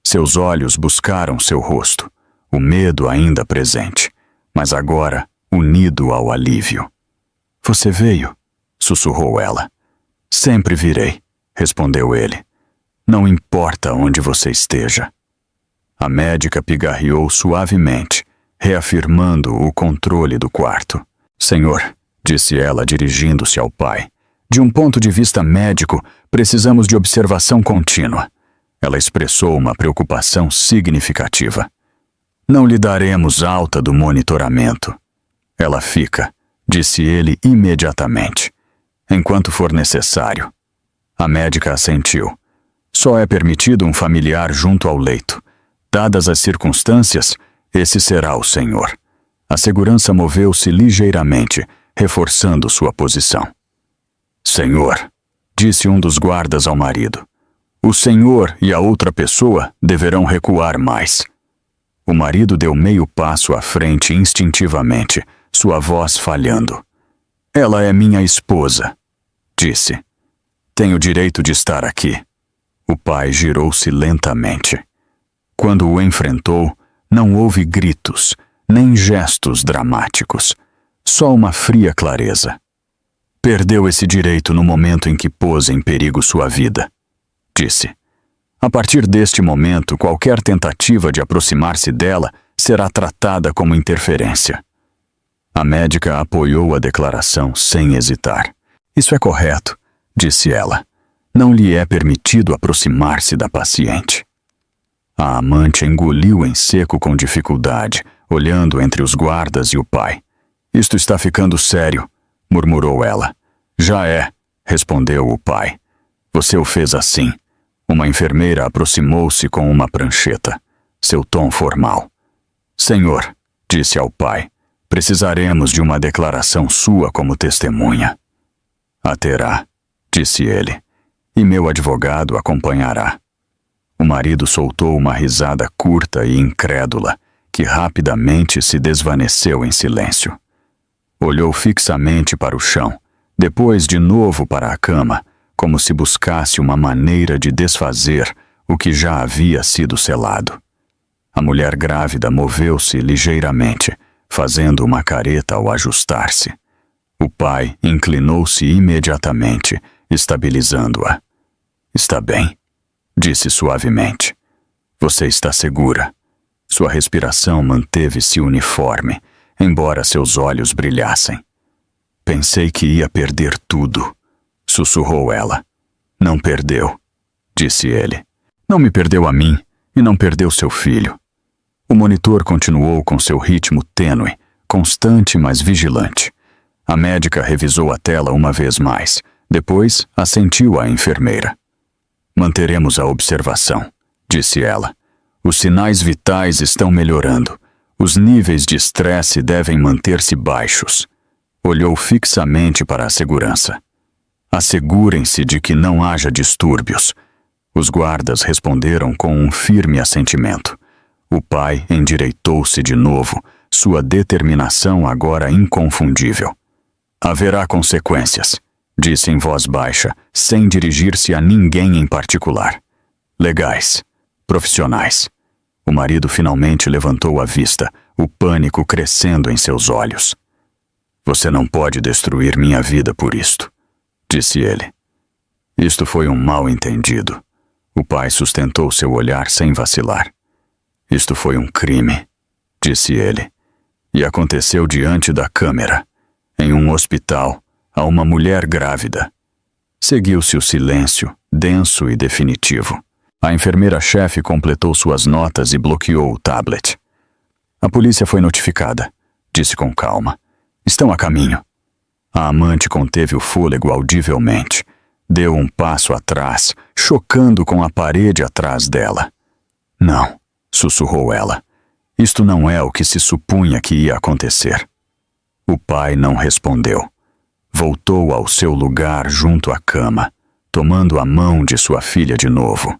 Seus olhos buscaram seu rosto, o medo ainda presente, mas agora unido ao alívio. Você veio? Sussurrou ela. Sempre virei, respondeu ele. Não importa onde você esteja. A médica pigarreou suavemente, reafirmando o controle do quarto. Senhor, disse ela dirigindo-se ao pai, De um ponto de vista médico, precisamos de observação contínua. Ela expressou uma preocupação significativa. Não lhe daremos alta do monitoramento. Ela fica, disse ele imediatamente, enquanto for necessário. A médica assentiu. Só é permitido um familiar junto ao leito. Dadas as circunstâncias, esse será o senhor. A segurança moveu-se ligeiramente, reforçando sua posição. Senhor, disse um dos guardas ao marido, o senhor e a outra pessoa deverão recuar mais. O marido deu meio passo à frente instintivamente, sua voz falhando. Ela é minha esposa, disse. Tenho direito de estar aqui. O pai girou-se lentamente. Quando o enfrentou, não houve gritos, nem gestos dramáticos, só uma fria clareza. Perdeu esse direito no momento em que pôs em perigo sua vida, disse. A partir deste momento, qualquer tentativa de aproximar-se dela será tratada como interferência. A médica apoiou a declaração sem hesitar. Isso é correto, disse ela. Não lhe é permitido aproximar-se da paciente. A amante engoliu em seco com dificuldade, olhando entre os guardas e o pai. Isto está ficando sério, murmurou ela. Já é, respondeu o pai. Você o fez assim. Uma enfermeira aproximou-se com uma prancheta, seu tom formal. Senhor, disse ao pai, precisaremos de uma declaração sua como testemunha. A terá, disse ele, e meu advogado acompanhará. O marido soltou uma risada curta e incrédula, que rapidamente se desvaneceu em silêncio. Olhou fixamente para o chão, depois de novo para a cama, como se buscasse uma maneira de desfazer o que já havia sido selado. A mulher grávida moveu-se ligeiramente, fazendo uma careta ao ajustar-se. O pai inclinou-se imediatamente, estabilizando-a. Está bem, disse suavemente. Você está segura. Sua respiração manteve-se uniforme, embora seus olhos brilhassem. Pensei que ia perder tudo, sussurrou ela. Não perdeu, disse ele. Não me perdeu a mim e não perdeu seu filho. O monitor continuou com seu ritmo tênue, constante mas vigilante. A médica revisou a tela uma vez mais, depois assentiu à enfermeira. Manteremos a observação, disse ela. Os sinais vitais estão melhorando. Os níveis de estresse devem manter-se baixos. Olhou fixamente para a segurança. Assegurem-se de que não haja distúrbios. Os guardas responderam com um firme assentimento. O pai endireitou-se de novo, sua determinação agora inconfundível. Haverá consequências, disse em voz baixa, sem dirigir-se a ninguém em particular. Legais, profissionais. O marido finalmente levantou a vista, o pânico crescendo em seus olhos. Você não pode destruir minha vida por isto, disse ele. Isto foi um mal-entendido. O pai sustentou seu olhar sem vacilar. Isto foi um crime, disse ele. E aconteceu diante da câmera, em um hospital, a uma mulher grávida. Seguiu-se o silêncio, denso e definitivo. A enfermeira-chefe completou suas notas e bloqueou o tablet. A polícia foi notificada, disse com calma. Estão a caminho. A amante conteve o fôlego audivelmente. Deu um passo atrás, chocando com a parede atrás dela. Não, sussurrou ela. Isto não é o que se supunha que ia acontecer. O pai não respondeu. Voltou ao seu lugar junto à cama, tomando a mão de sua filha de novo.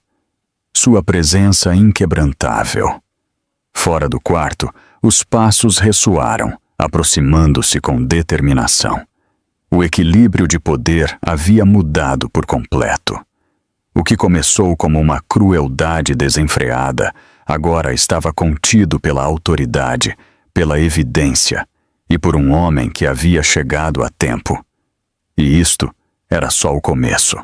Sua presença inquebrantável. Fora do quarto, os passos ressoaram, aproximando-se com determinação. O equilíbrio de poder havia mudado por completo. O que começou como uma crueldade desenfreada, agora estava contido pela autoridade, pela evidência, e por um homem que havia chegado a tempo. E isto era só o começo.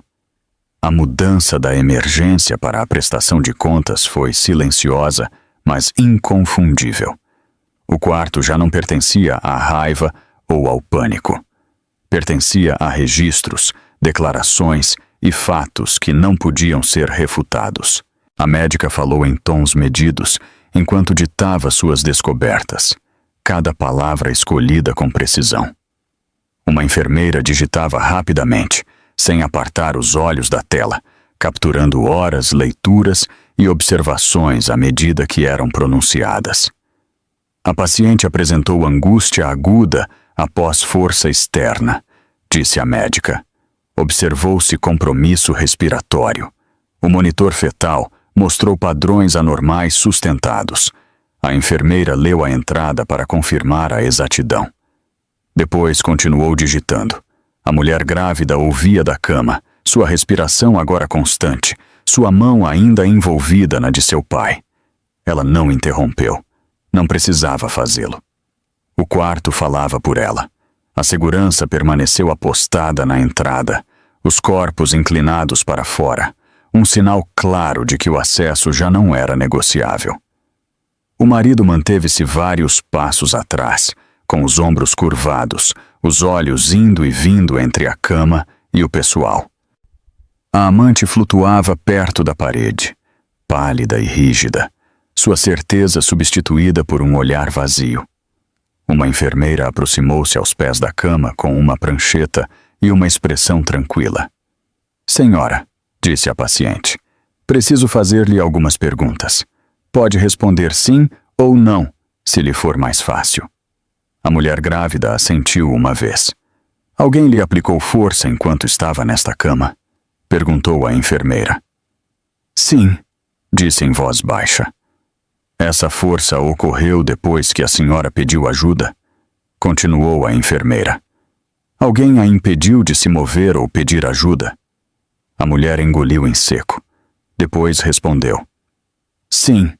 A mudança da emergência para a prestação de contas foi silenciosa, mas inconfundível. O quarto já não pertencia à raiva ou ao pânico. Pertencia a registros, declarações e fatos que não podiam ser refutados. A médica falou em tons medidos, enquanto ditava suas descobertas, cada palavra escolhida com precisão. Uma enfermeira digitava rapidamente, sem apartar os olhos da tela, capturando horas, leituras e observações à medida que eram pronunciadas. A paciente apresentou angústia aguda após força externa, disse a médica. Observou-se compromisso respiratório. O monitor fetal mostrou padrões anormais sustentados. A enfermeira leu a entrada para confirmar a exatidão. Depois continuou digitando. A mulher grávida ouvia da cama, sua respiração agora constante, sua mão ainda envolvida na de seu pai. Ela não interrompeu. Não precisava fazê-lo. O quarto falava por ela. A segurança permaneceu apostada na entrada, os corpos inclinados para fora, um sinal claro de que o acesso já não era negociável. O marido manteve-se vários passos atrás, com os ombros curvados, os olhos indo e vindo entre a cama e o pessoal. A amante flutuava perto da parede, pálida e rígida, sua certeza substituída por um olhar vazio. Uma enfermeira aproximou-se aos pés da cama com uma prancheta e uma expressão tranquila. Senhora, disse a paciente, preciso fazer-lhe algumas perguntas. Pode responder sim ou não, se lhe for mais fácil. A mulher grávida assentiu uma vez. Alguém lhe aplicou força enquanto estava nesta cama? Perguntou a enfermeira. Sim, disse em voz baixa. Essa força ocorreu depois que a senhora pediu ajuda? Continuou a enfermeira. Alguém a impediu de se mover ou pedir ajuda? A mulher engoliu em seco. Depois respondeu. Sim.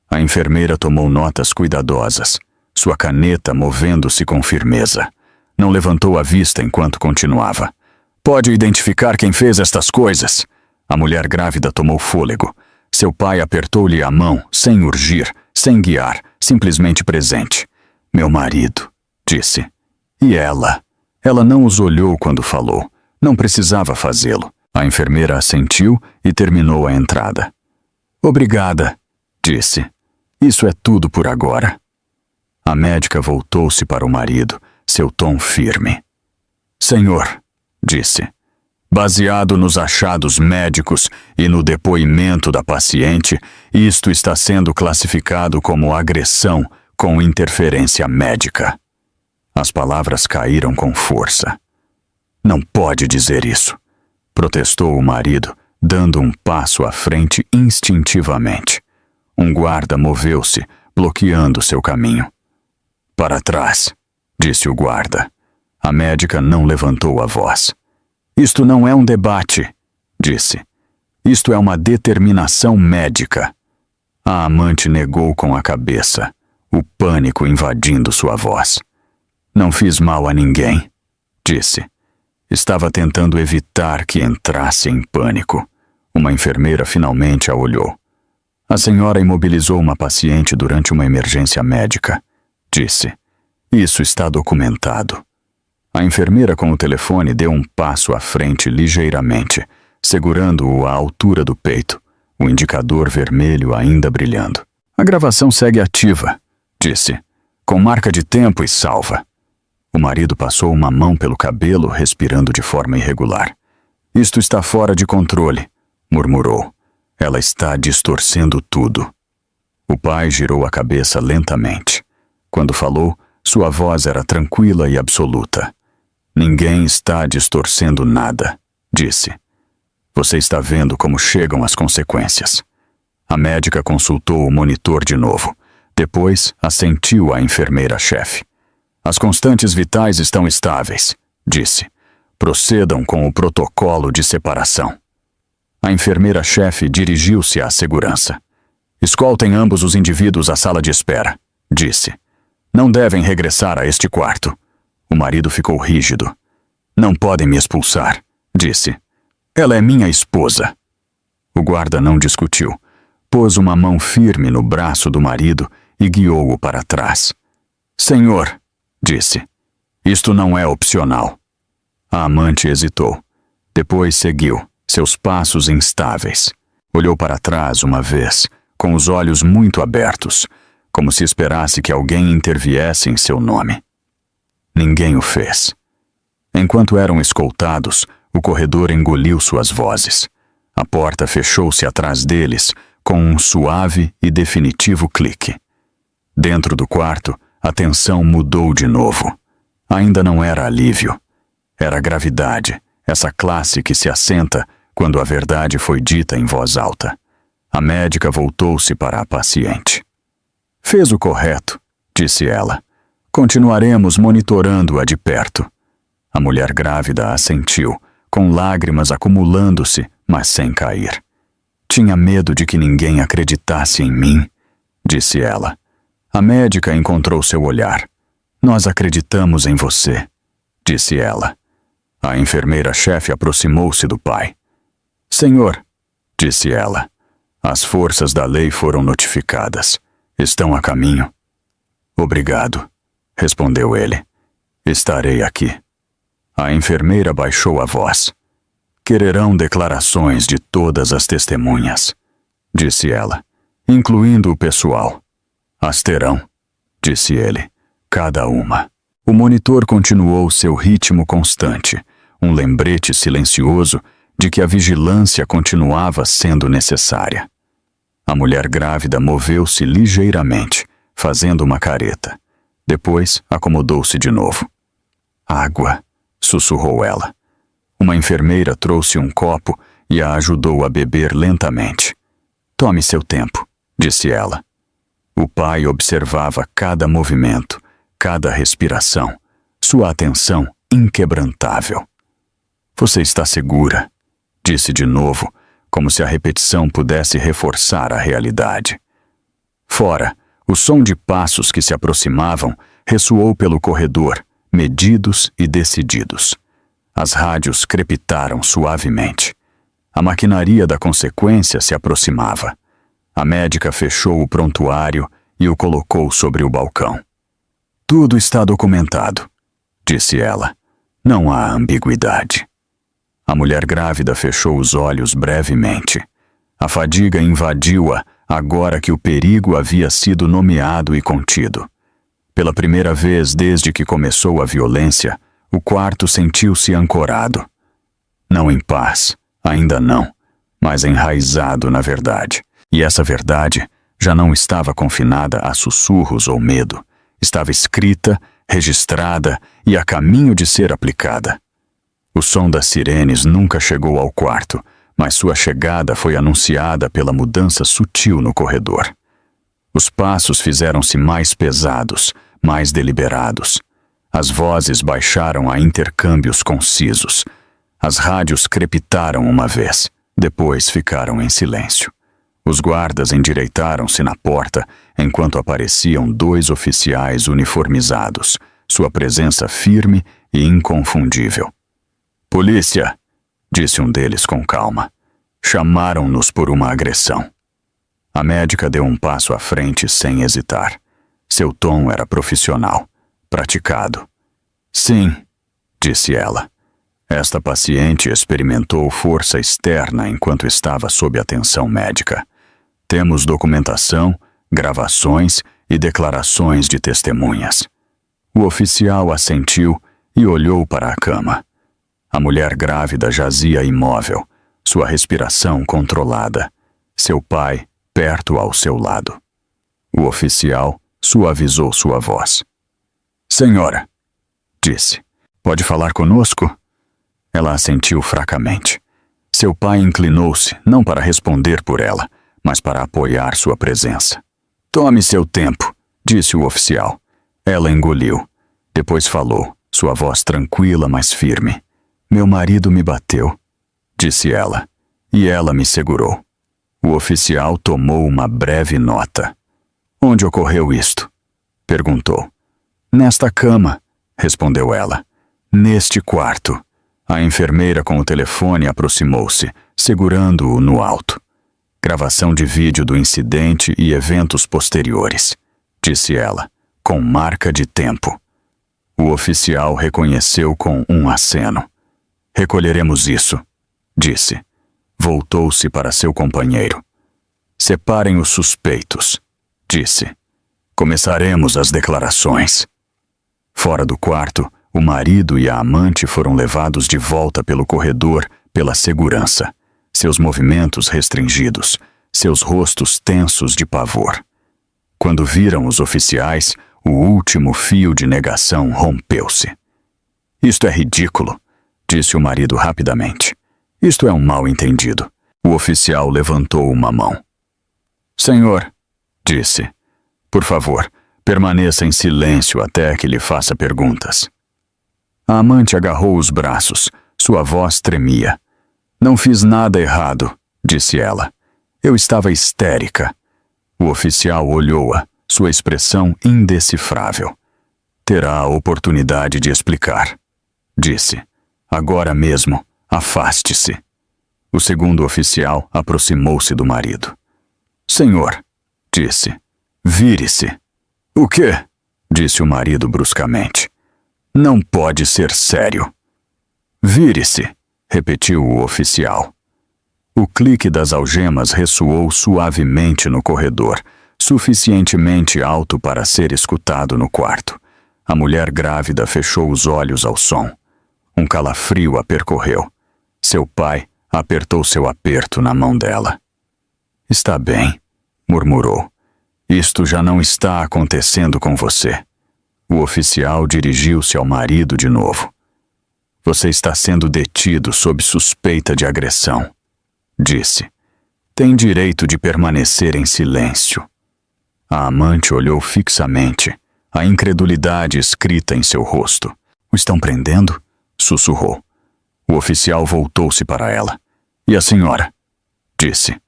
A enfermeira tomou notas cuidadosas, sua caneta movendo-se com firmeza. Não levantou a vista enquanto continuava. Pode identificar quem fez estas coisas? A mulher grávida tomou fôlego. Seu pai apertou-lhe a mão, sem urgir, sem guiar, simplesmente presente. Meu marido, disse. E ela? Ela não os olhou quando falou. Não precisava fazê-lo. A enfermeira assentiu e terminou a entrada. Obrigada, disse. Isso é tudo por agora. A médica voltou-se para o marido, seu tom firme. Senhor, disse, baseado nos achados médicos e no depoimento da paciente, isto está sendo classificado como agressão com interferência médica. As palavras caíram com força. Não pode dizer isso, protestou o marido, dando um passo à frente instintivamente. Um guarda moveu-se, bloqueando seu caminho. Para trás, disse o guarda. A médica não levantou a voz. Isto não é um debate, disse. Isto é uma determinação médica. A amante negou com a cabeça, o pânico invadindo sua voz. Não fiz mal a ninguém, disse. Estava tentando evitar que entrasse em pânico. Uma enfermeira finalmente a olhou. A senhora imobilizou uma paciente durante uma emergência médica, disse. Isso está documentado. A enfermeira com o telefone deu um passo à frente ligeiramente, segurando-o à altura do peito, o indicador vermelho ainda brilhando. A gravação segue ativa, disse, com marca de tempo e salva. O marido passou uma mão pelo cabelo, respirando de forma irregular. Isto está fora de controle, murmurou. Ela está distorcendo tudo. O pai girou a cabeça lentamente. Quando falou, sua voz era tranquila e absoluta. Ninguém está distorcendo nada, disse. Você está vendo como chegam as consequências. A médica consultou o monitor de novo. Depois, assentiu à enfermeira-chefe. As constantes vitais estão estáveis, disse. Procedam com o protocolo de separação. A enfermeira-chefe dirigiu-se à segurança. Escoltem ambos os indivíduos à sala de espera, disse. Não devem regressar a este quarto. O marido ficou rígido. Não podem me expulsar, disse. Ela é minha esposa. O guarda não discutiu. Pôs uma mão firme no braço do marido e guiou-o para trás. Senhor, disse. Isto não é opcional. A amante hesitou. Depois seguiu, seus passos instáveis. Olhou para trás uma vez, com os olhos muito abertos, como se esperasse que alguém interviesse em seu nome. Ninguém o fez. Enquanto eram escoltados, o corredor engoliu suas vozes. A porta fechou-se atrás deles com um suave e definitivo clique. Dentro do quarto, a tensão mudou de novo. Ainda não era alívio. Era gravidade, essa classe que se assenta quando a verdade foi dita em voz alta. A médica voltou-se para a paciente. Fez o correto, disse ela. Continuaremos monitorando-a de perto. A mulher grávida assentiu, com lágrimas acumulando-se, mas sem cair. Tinha medo de que ninguém acreditasse em mim, disse ela. A médica encontrou seu olhar. Nós acreditamos em você, disse ela. A enfermeira-chefe aproximou-se do pai. Senhor, disse ela, as forças da lei foram notificadas. Estão a caminho. Obrigado, respondeu ele. Estarei aqui. A enfermeira baixou a voz. Quererão declarações de todas as testemunhas, disse ela, incluindo o pessoal. As terão, disse ele, cada uma. O monitor continuou seu ritmo constante, um lembrete silencioso de que a vigilância continuava sendo necessária. A mulher grávida moveu-se ligeiramente, fazendo uma careta. Depois acomodou-se de novo. Água, sussurrou ela. Uma enfermeira trouxe um copo e a ajudou a beber lentamente. Tome seu tempo, disse ela. O pai observava cada movimento, cada respiração, sua atenção inquebrantável. Você está segura, disse de novo, como se a repetição pudesse reforçar a realidade. Fora, o som de passos que se aproximavam ressoou pelo corredor, medidos e decididos. As rádios crepitaram suavemente. A maquinaria da consequência se aproximava. A médica fechou o prontuário e o colocou sobre o balcão. Tudo está documentado, disse ela. Não há ambiguidade. A mulher grávida fechou os olhos brevemente. A fadiga invadiu-a agora que o perigo havia sido nomeado e contido. Pela primeira vez desde que começou a violência, o quarto sentiu-se ancorado. Não em paz, ainda não, mas enraizado na verdade. E essa verdade já não estava confinada a sussurros ou medo. Estava escrita, registrada e a caminho de ser aplicada. O som das sirenes nunca chegou ao quarto, mas sua chegada foi anunciada pela mudança sutil no corredor. Os passos fizeram-se mais pesados, mais deliberados. As vozes baixaram a intercâmbios concisos. As rádios crepitaram uma vez, depois ficaram em silêncio. Os guardas endireitaram-se na porta enquanto apareciam 2 oficiais uniformizados, sua presença firme e inconfundível. Polícia, disse um deles com calma. Chamaram-nos por uma agressão. A médica deu um passo à frente sem hesitar. Seu tom era profissional, praticado. Sim, disse ela. Esta paciente experimentou força externa enquanto estava sob atenção médica. Temos documentação, gravações e declarações de testemunhas. O oficial assentiu e olhou para a cama. A mulher grávida jazia imóvel, sua respiração controlada, seu pai perto ao seu lado. O oficial suavizou sua voz. Senhora, disse, pode falar conosco? Ela assentiu fracamente. Seu pai inclinou-se, não para responder por ela, mas para apoiar sua presença. Tome seu tempo, disse o oficial. Ela engoliu. Depois falou, sua voz tranquila, mas firme. Meu marido me bateu, disse ela, e ela me segurou. O oficial tomou uma breve nota. Onde ocorreu isto? Perguntou. Nesta cama, respondeu ela. Neste quarto. A enfermeira com o telefone aproximou-se, segurando-o no alto. Gravação de vídeo do incidente e eventos posteriores, disse ela, com marca de tempo. O oficial reconheceu com um aceno. Recolheremos isso, disse. Voltou-se para seu companheiro. Separem os suspeitos, disse. Começaremos as declarações. Fora do quarto, o marido e a amante foram levados de volta pelo corredor pela segurança, seus movimentos restringidos, seus rostos tensos de pavor. Quando viram os oficiais, o último fio de negação rompeu-se. Isto é ridículo, disse o marido rapidamente. Isto é um mal-entendido. O oficial levantou uma mão. Senhor, disse, por favor, permaneça em silêncio até que lhe faça perguntas. A amante agarrou os braços, sua voz tremia. Não fiz nada errado, disse ela. Eu estava histérica. O oficial olhou-a, sua expressão indecifrável. Terá a oportunidade de explicar, disse. Agora mesmo, afaste-se. O segundo oficial aproximou-se do marido. Senhor, disse, vire-se. O quê? Disse o marido bruscamente. Não pode ser sério. Vire-se, repetiu o oficial. O clique das algemas ressoou suavemente no corredor, suficientemente alto para ser escutado no quarto. A mulher grávida fechou os olhos ao som. Um calafrio a percorreu. Seu pai apertou seu aperto na mão dela. Está bem, murmurou. Isto já não está acontecendo com você. O oficial dirigiu-se ao marido de novo. Você está sendo detido sob suspeita de agressão, disse. Tem direito de permanecer em silêncio. A amante olhou fixamente, a incredulidade escrita em seu rosto. O estão prendendo? Sussurrou. O oficial voltou-se para ela. E a senhora? Disse.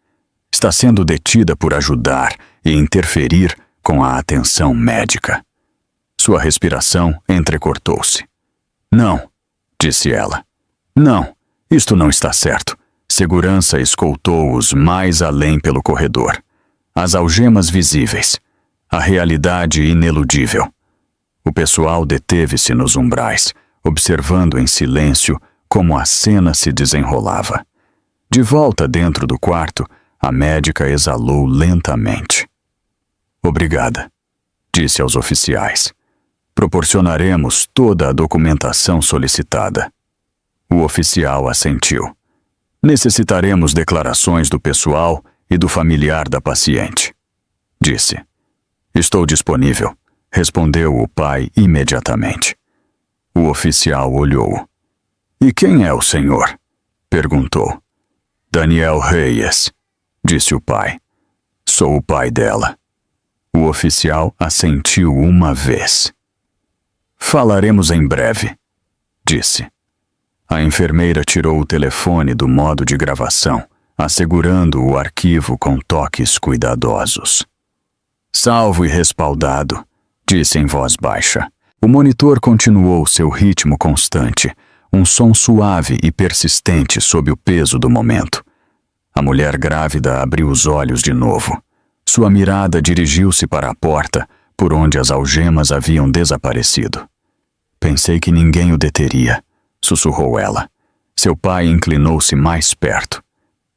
Está sendo detida por ajudar e interferir com a atenção médica. Sua respiração entrecortou-se. Não, disse ela. Não, isto não está certo. Segurança escoltou-os mais além pelo corredor. As algemas visíveis. A realidade ineludível. O pessoal deteve-se nos umbrais, observando em silêncio como a cena se desenrolava. De volta dentro do quarto, a médica exalou lentamente. Obrigada, disse aos oficiais. Proporcionaremos toda a documentação solicitada. O oficial assentiu. Necessitaremos declarações do pessoal e do familiar da paciente, disse. Estou disponível, respondeu o pai imediatamente. O oficial olhou. E quem é o senhor? Perguntou. Daniel Reyes, disse o pai. Sou o pai dela. O oficial assentiu uma vez. Falaremos em breve, disse. A enfermeira tirou o telefone do modo de gravação, assegurando o arquivo com toques cuidadosos. Salvo e respaldado, disse em voz baixa. O monitor continuou seu ritmo constante, um som suave e persistente sob o peso do momento. A mulher grávida abriu os olhos de novo. Sua mirada dirigiu-se para a porta, por onde as algemas haviam desaparecido. Pensei que ninguém o deteria, sussurrou ela. Seu pai inclinou-se mais perto.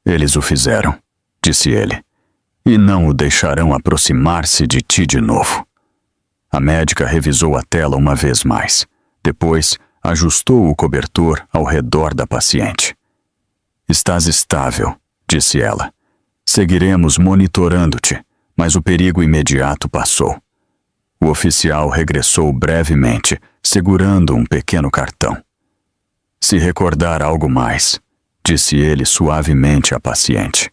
Eles o fizeram, disse ele. E não o deixarão aproximar-se de ti de novo. A médica revisou a tela uma vez mais. Depois, ajustou o cobertor ao redor da paciente. Estás estável, disse ela. Seguiremos monitorando-te, mas o perigo imediato passou. O oficial regressou brevemente, segurando um pequeno cartão. Se recordar algo mais, disse ele suavemente à paciente.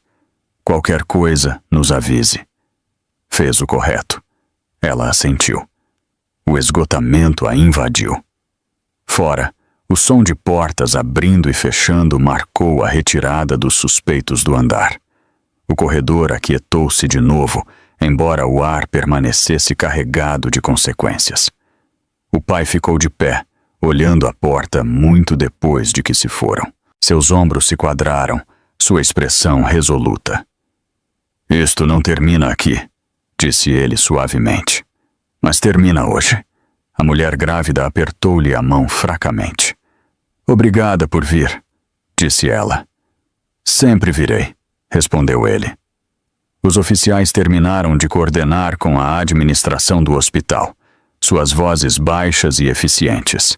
Qualquer coisa, nos avise. Fez o correto. Ela assentiu. O esgotamento a invadiu. Fora, o som de portas abrindo e fechando marcou a retirada dos suspeitos do andar. O corredor aquietou-se de novo, embora o ar permanecesse carregado de consequências. O pai ficou de pé, olhando a porta muito depois de que se foram. Seus ombros se quadraram, sua expressão resoluta. Isto não termina aqui, disse ele suavemente. Mas termina hoje. A mulher grávida apertou-lhe a mão fracamente. Obrigada por vir, disse ela. Sempre virei, respondeu ele. Os oficiais terminaram de coordenar com a administração do hospital, suas vozes baixas e eficientes.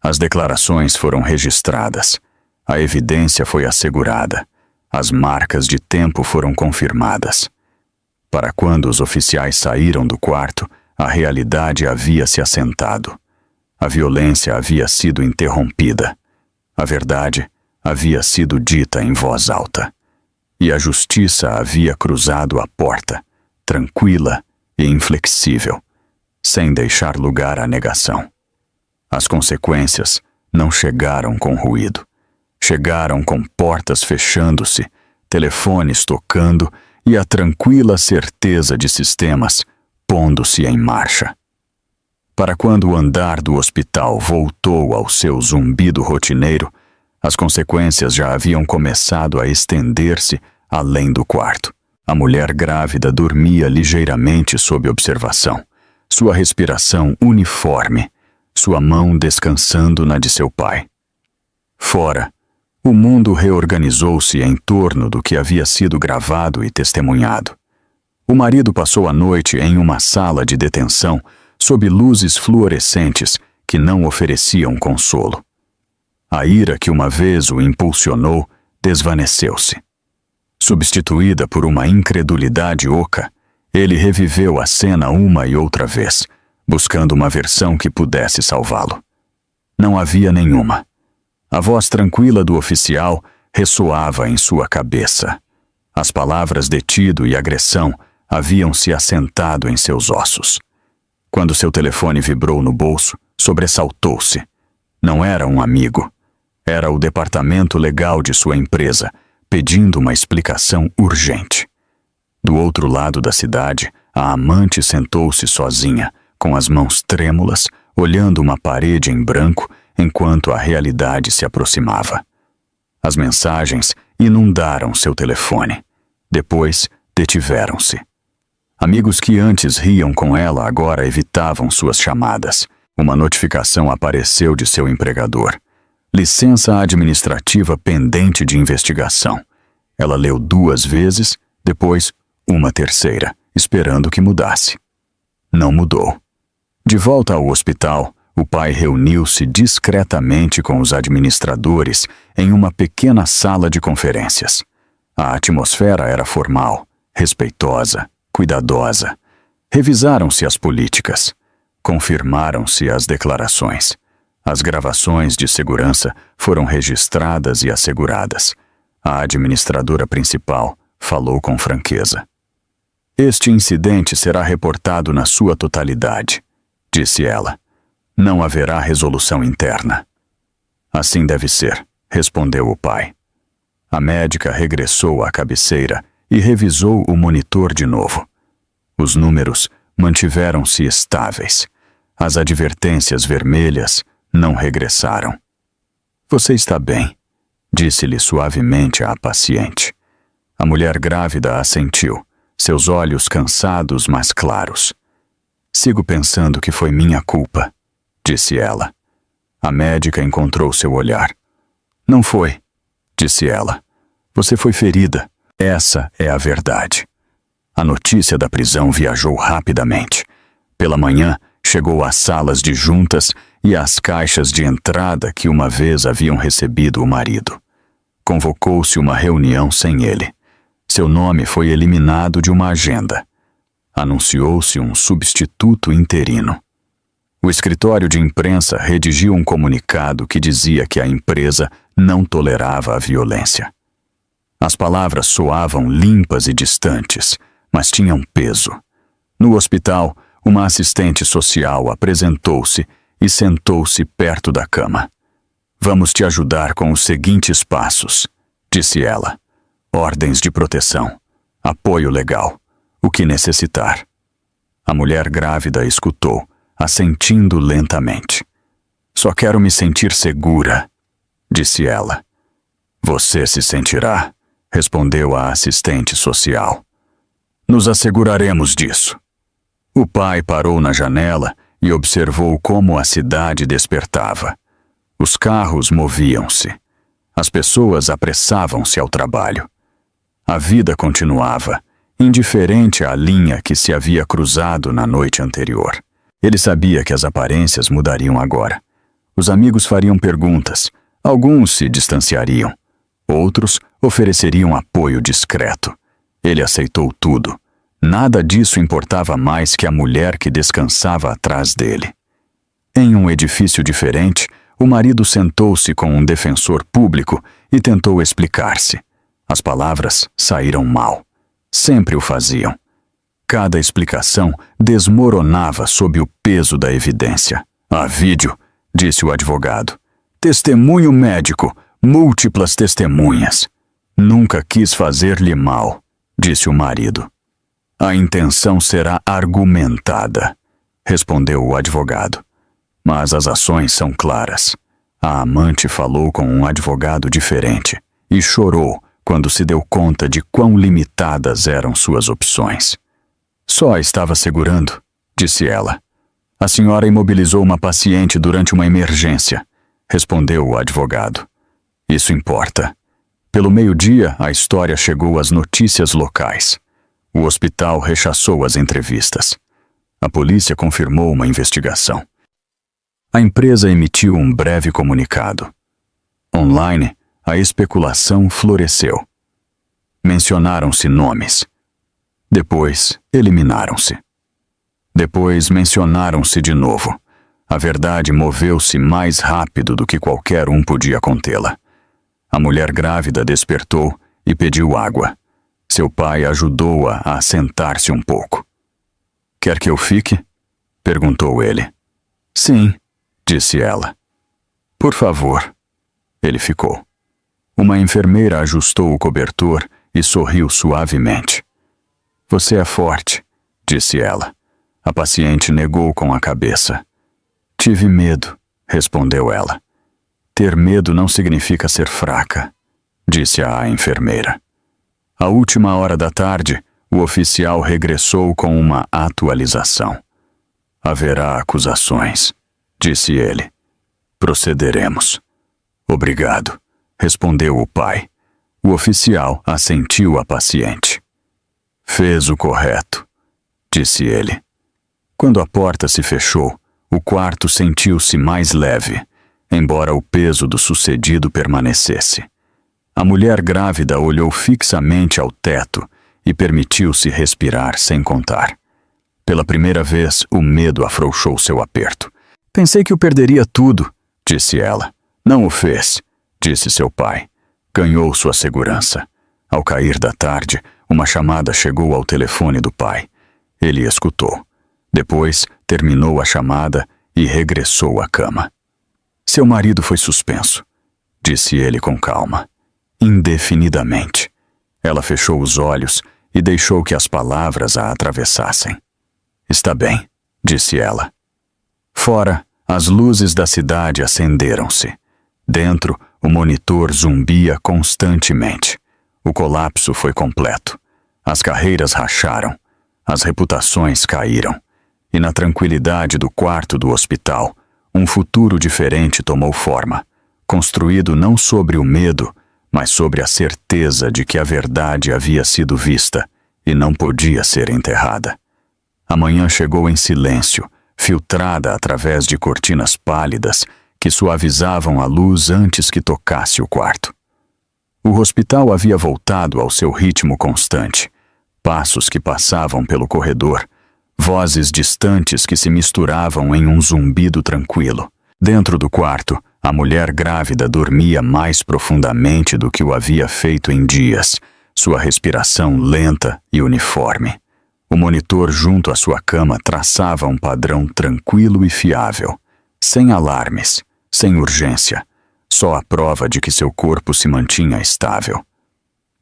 As declarações foram registradas. A evidência foi assegurada. As marcas de tempo foram confirmadas. Para quando os oficiais saíram do quarto, a realidade havia se assentado. A violência havia sido interrompida. A verdade havia sido dita em voz alta. E a justiça havia cruzado a porta, tranquila e inflexível, sem deixar lugar à negação. As consequências não chegaram com ruído. Chegaram com portas fechando-se, telefones tocando e a tranquila certeza de sistemas pondo-se em marcha. Para quando o andar do hospital voltou ao seu zumbido rotineiro, as consequências já haviam começado a estender-se além do quarto. A mulher grávida dormia ligeiramente sob observação, sua respiração uniforme, sua mão descansando na de seu pai. Fora, o mundo reorganizou-se em torno do que havia sido gravado e testemunhado. O marido passou a noite em uma sala de detenção sob luzes fluorescentes que não ofereciam consolo. A ira que uma vez o impulsionou desvaneceu-se. Substituída por uma incredulidade oca, ele reviveu a cena uma e outra vez, buscando uma versão que pudesse salvá-lo. Não havia nenhuma. A voz tranquila do oficial ressoava em sua cabeça. As palavras detido e agressão haviam se assentado em seus ossos. Quando seu telefone vibrou no bolso, sobressaltou-se. Não era um amigo. Era o departamento legal de sua empresa, pedindo uma explicação urgente. Do outro lado da cidade, a amante sentou-se sozinha, com as mãos trêmulas, olhando uma parede em branco, enquanto a realidade se aproximava. As mensagens inundaram seu telefone. Depois, detiveram-se. Amigos que antes riam com ela agora evitavam suas chamadas. Uma notificação apareceu de seu empregador. Licença administrativa pendente de investigação. Ela leu 2 vezes, depois uma terceira, esperando que mudasse. Não mudou. De volta ao hospital, o pai reuniu-se discretamente com os administradores em uma pequena sala de conferências. A atmosfera era formal, respeitosa, cuidadosa. Revisaram-se as políticas. Confirmaram-se as declarações. As gravações de segurança foram registradas e asseguradas. A administradora principal falou com franqueza. Este incidente será reportado na sua totalidade, disse ela. Não haverá resolução interna. Assim deve ser, respondeu o pai. A médica regressou à cabeceira e revisou o monitor de novo. Os números mantiveram-se estáveis. As advertências vermelhas não regressaram. Você está bem, disse-lhe suavemente a paciente. A mulher grávida assentiu, seus olhos cansados, mas claros. Sigo pensando que foi minha culpa, disse ela. A médica encontrou seu olhar. Não foi, disse ela. Você foi ferida. Essa é a verdade. A notícia da prisão viajou rapidamente. Pela manhã, chegou às salas de juntas e às caixas de entrada que uma vez haviam recebido o marido. Convocou-se uma reunião sem ele. Seu nome foi eliminado de uma agenda. Anunciou-se um substituto interino. O escritório de imprensa redigiu um comunicado que dizia que a empresa não tolerava a violência. As palavras soavam limpas e distantes, mas tinham peso. No hospital, uma assistente social apresentou-se e sentou-se perto da cama. Vamos te ajudar com os seguintes passos, disse ela. Ordens de proteção, apoio legal, o que necessitar. A mulher grávida escutou, assentindo lentamente. Só quero me sentir segura, disse ela. Você se sentirá, respondeu a assistente social. Nos asseguraremos disso. O pai parou na janela e observou como a cidade despertava. Os carros moviam-se. As pessoas apressavam-se ao trabalho. A vida continuava, indiferente à linha que se havia cruzado na noite anterior. Ele sabia que as aparências mudariam agora. Os amigos fariam perguntas, alguns se distanciariam, outros ofereceriam apoio discreto. Ele aceitou tudo. Nada disso importava mais que a mulher que descansava atrás dele. Em um edifício diferente, o marido sentou-se com um defensor público e tentou explicar-se. As palavras saíram mal. Sempre o faziam. Cada explicação desmoronava sob o peso da evidência. Há vídeo, disse o advogado. Testemunho médico, múltiplas testemunhas. Nunca quis fazer-lhe mal, disse o marido. A intenção será argumentada, respondeu o advogado. Mas as ações são claras. A amante falou com um advogado diferente e chorou quando se deu conta de quão limitadas eram suas opções. Só a estava segurando, disse ela. A senhora imobilizou uma paciente durante uma emergência, respondeu o advogado. Isso importa. Pelo meio-dia, a história chegou às notícias locais. O hospital rechaçou as entrevistas. A polícia confirmou uma investigação. A empresa emitiu um breve comunicado. Online, a especulação floresceu. Mencionaram-se nomes. Depois, eliminaram-se. Depois, mencionaram-se de novo. A verdade moveu-se mais rápido do que qualquer um podia contê-la. A mulher grávida despertou e pediu água. Seu pai ajudou-a a sentar-se um pouco. Quer que eu fique? Perguntou ele. Sim, disse ela. Por favor. Ele ficou. Uma enfermeira ajustou o cobertor e sorriu suavemente. Você é forte, disse ela. A paciente negou com a cabeça. Tive medo, respondeu ela. Ter medo não significa ser fraca, disse a enfermeira. À última hora da tarde, o oficial regressou com uma atualização. Haverá acusações, disse ele. Procederemos. Obrigado, respondeu o pai. O oficial assentiu à paciente. Fez o correto, disse ele. Quando a porta se fechou, o quarto sentiu-se mais leve, embora o peso do sucedido permanecesse. A mulher grávida olhou fixamente ao teto e permitiu-se respirar sem contar. Pela primeira vez, o medo afrouxou seu aperto. Pensei que o perderia tudo, disse ela. Não o fez, disse seu pai. Ganhou sua segurança. Ao cair da tarde, uma chamada chegou ao telefone do pai. Ele escutou. Depois, terminou a chamada e regressou à cama. Seu marido foi suspenso, disse ele com calma. Indefinidamente. Ela fechou os olhos e deixou que as palavras a atravessassem. Está bem, disse ela. Fora, as luzes da cidade acenderam-se. Dentro, o monitor zumbia constantemente. O colapso foi completo. As carreiras racharam. As reputações caíram. E na tranquilidade do quarto do hospital, um futuro diferente tomou forma, construído não sobre o medo, mas sobre a certeza de que a verdade havia sido vista e não podia ser enterrada. A manhã chegou em silêncio, filtrada através de cortinas pálidas que suavizavam a luz antes que tocasse o quarto. O hospital havia voltado ao seu ritmo constante, passos que passavam pelo corredor, vozes distantes que se misturavam em um zumbido tranquilo. Dentro do quarto, a mulher grávida dormia mais profundamente do que o havia feito em dias, sua respiração lenta e uniforme. O monitor junto à sua cama traçava um padrão tranquilo e fiável, sem alarmes, sem urgência, só a prova de que seu corpo se mantinha estável.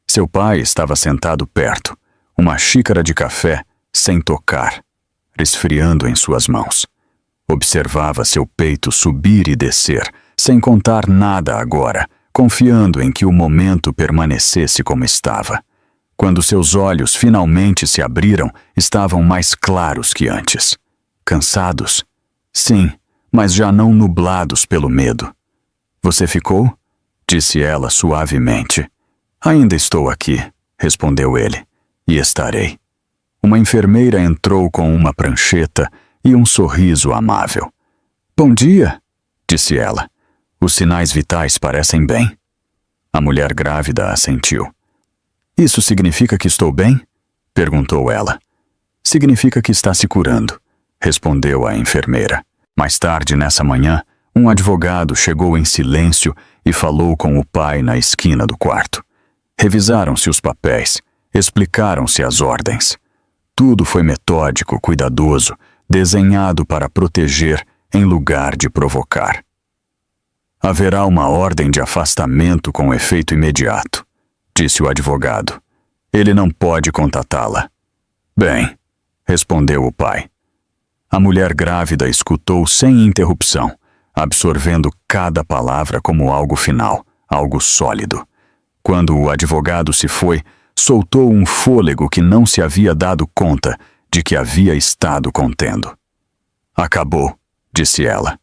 Seu pai estava sentado perto, uma xícara de café, sem tocar, resfriando em suas mãos. Observava seu peito subir e descer, sem contar nada agora, confiando em que o momento permanecesse como estava. Quando seus olhos finalmente se abriram, estavam mais claros que antes. Cansados? Sim, mas já não nublados pelo medo. Você ficou? Disse ela suavemente. Ainda estou aqui, respondeu ele, e estarei. Uma enfermeira entrou com uma prancheta e um sorriso amável. Bom dia, disse ela. Os sinais vitais parecem bem. A mulher grávida assentiu. Isso significa que estou bem? Perguntou ela. Significa que está se curando, respondeu a enfermeira. Mais tarde nessa manhã, um advogado chegou em silêncio e falou com o pai na esquina do quarto. Revisaram-se os papéis, explicaram-se as ordens. Tudo foi metódico, cuidadoso, desenhado para proteger em lugar de provocar. Haverá uma ordem de afastamento com efeito imediato, disse o advogado. Ele não pode contatá-la. Bem, respondeu o pai. A mulher grávida escutou sem interrupção, absorvendo cada palavra como algo final, algo sólido. Quando o advogado se foi, soltou um fôlego que não se havia dado conta de que havia estado contendo. Acabou, disse ela.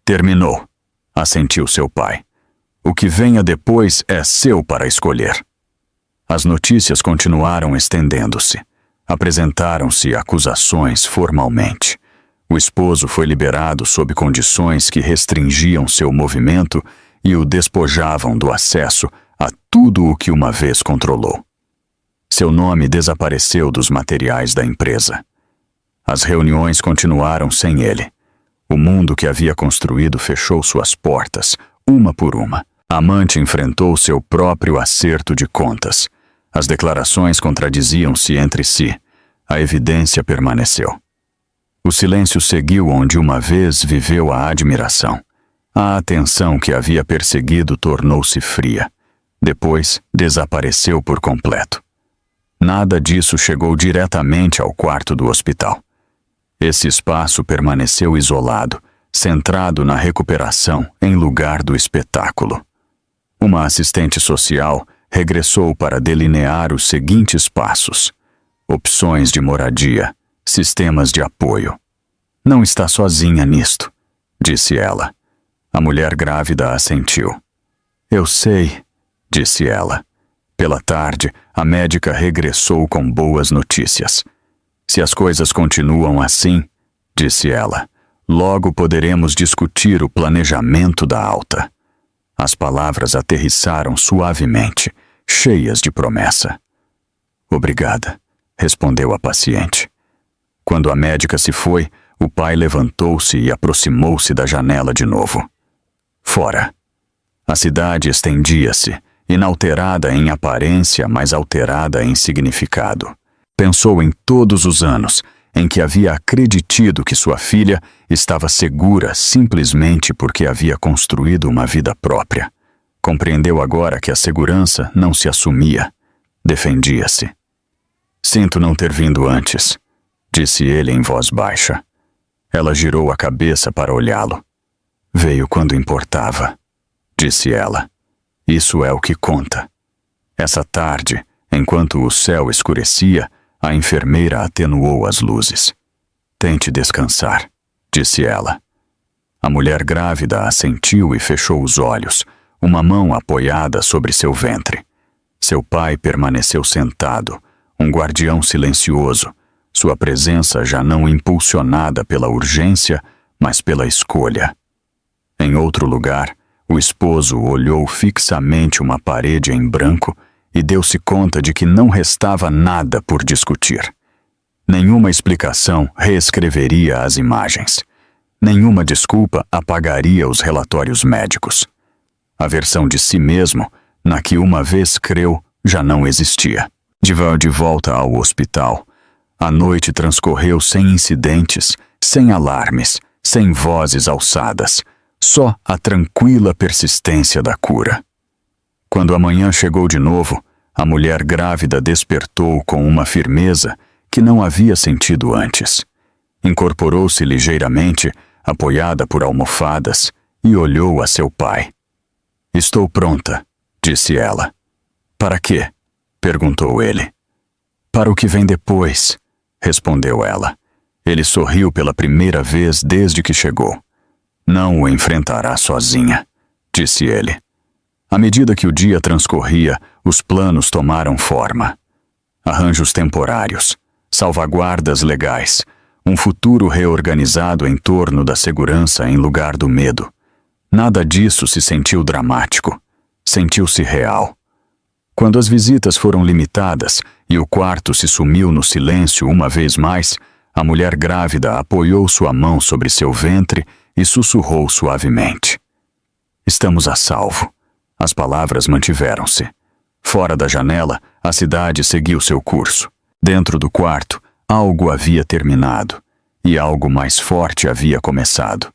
Terminou, assentiu seu pai. O que venha depois é seu para escolher. As notícias continuaram estendendo-se. Apresentaram-se acusações formalmente. O esposo foi liberado sob condições que restringiam seu movimento e o despojavam do acesso a tudo o que uma vez controlou. Seu nome desapareceu dos materiais da empresa. As reuniões continuaram sem ele. O mundo que havia construído fechou suas portas, uma por uma. A amante enfrentou seu próprio acerto de contas. As declarações contradiziam-se entre si. A evidência permaneceu. O silêncio seguiu onde uma vez viveu a admiração. A atenção que havia perseguido tornou-se fria. Depois, desapareceu por completo. Nada disso chegou diretamente ao quarto do hospital. Esse espaço permaneceu isolado, centrado na recuperação em lugar do espetáculo. Uma assistente social regressou para delinear os seguintes passos: opções de moradia, sistemas de apoio. Não está sozinha nisto, disse ela. A mulher grávida assentiu. Eu sei, disse ela. Pela tarde, a médica regressou com boas notícias. Se as coisas continuam assim, disse ela, logo poderemos discutir o planejamento da alta. As palavras aterrissaram suavemente, cheias de promessa. Obrigada, respondeu a paciente. Quando a médica se foi, o pai levantou-se e aproximou-se da janela de novo. Fora. A cidade estendia-se, inalterada em aparência, mas alterada em significado. Pensou em todos os anos em que havia acreditado que sua filha estava segura simplesmente porque havia construído uma vida própria. Compreendeu agora que a segurança não se assumia, defendia-se. Sinto não ter vindo antes, disse ele em voz baixa. Ela girou a cabeça para olhá-lo. Veio quando importava, disse ela. Isso é o que conta. Essa tarde, enquanto o céu escurecia, a enfermeira atenuou as luzes. Tente descansar, disse ela. A mulher grávida assentiu e fechou os olhos, uma mão apoiada sobre seu ventre. Seu pai permaneceu sentado, um guardião silencioso, sua presença já não impulsionada pela urgência, mas pela escolha. Em outro lugar, o esposo olhou fixamente uma parede em branco e deu-se conta de que não restava nada por discutir. Nenhuma explicação reescreveria as imagens. Nenhuma desculpa apagaria os relatórios médicos. A versão de si mesmo, na que uma vez creu, já não existia. De volta ao hospital, a noite transcorreu sem incidentes, sem alarmes, sem vozes alçadas, só a tranquila persistência da cura. Quando a manhã chegou de novo, a mulher grávida despertou com uma firmeza que não havia sentido antes. Incorporou-se ligeiramente, apoiada por almofadas, e olhou a seu pai. Estou pronta, disse ela. Para quê? Perguntou ele. Para o que vem depois, respondeu ela. Ele sorriu pela primeira vez desde que chegou. Não o enfrentará sozinha. disse ele. À medida que o dia transcorria, os planos tomaram forma. Arranjos temporários, salvaguardas legais, um futuro reorganizado em torno da segurança em lugar do medo. Nada disso se sentiu dramático. Sentiu-se real. Quando as visitas foram limitadas e o quarto se sumiu no silêncio uma vez mais, a mulher grávida apoiou sua mão sobre seu ventre e sussurrou suavemente. Estamos a salvo. As palavras mantiveram-se. Fora da janela, a cidade seguiu seu curso. Dentro do quarto, algo havia terminado, e algo mais forte havia começado.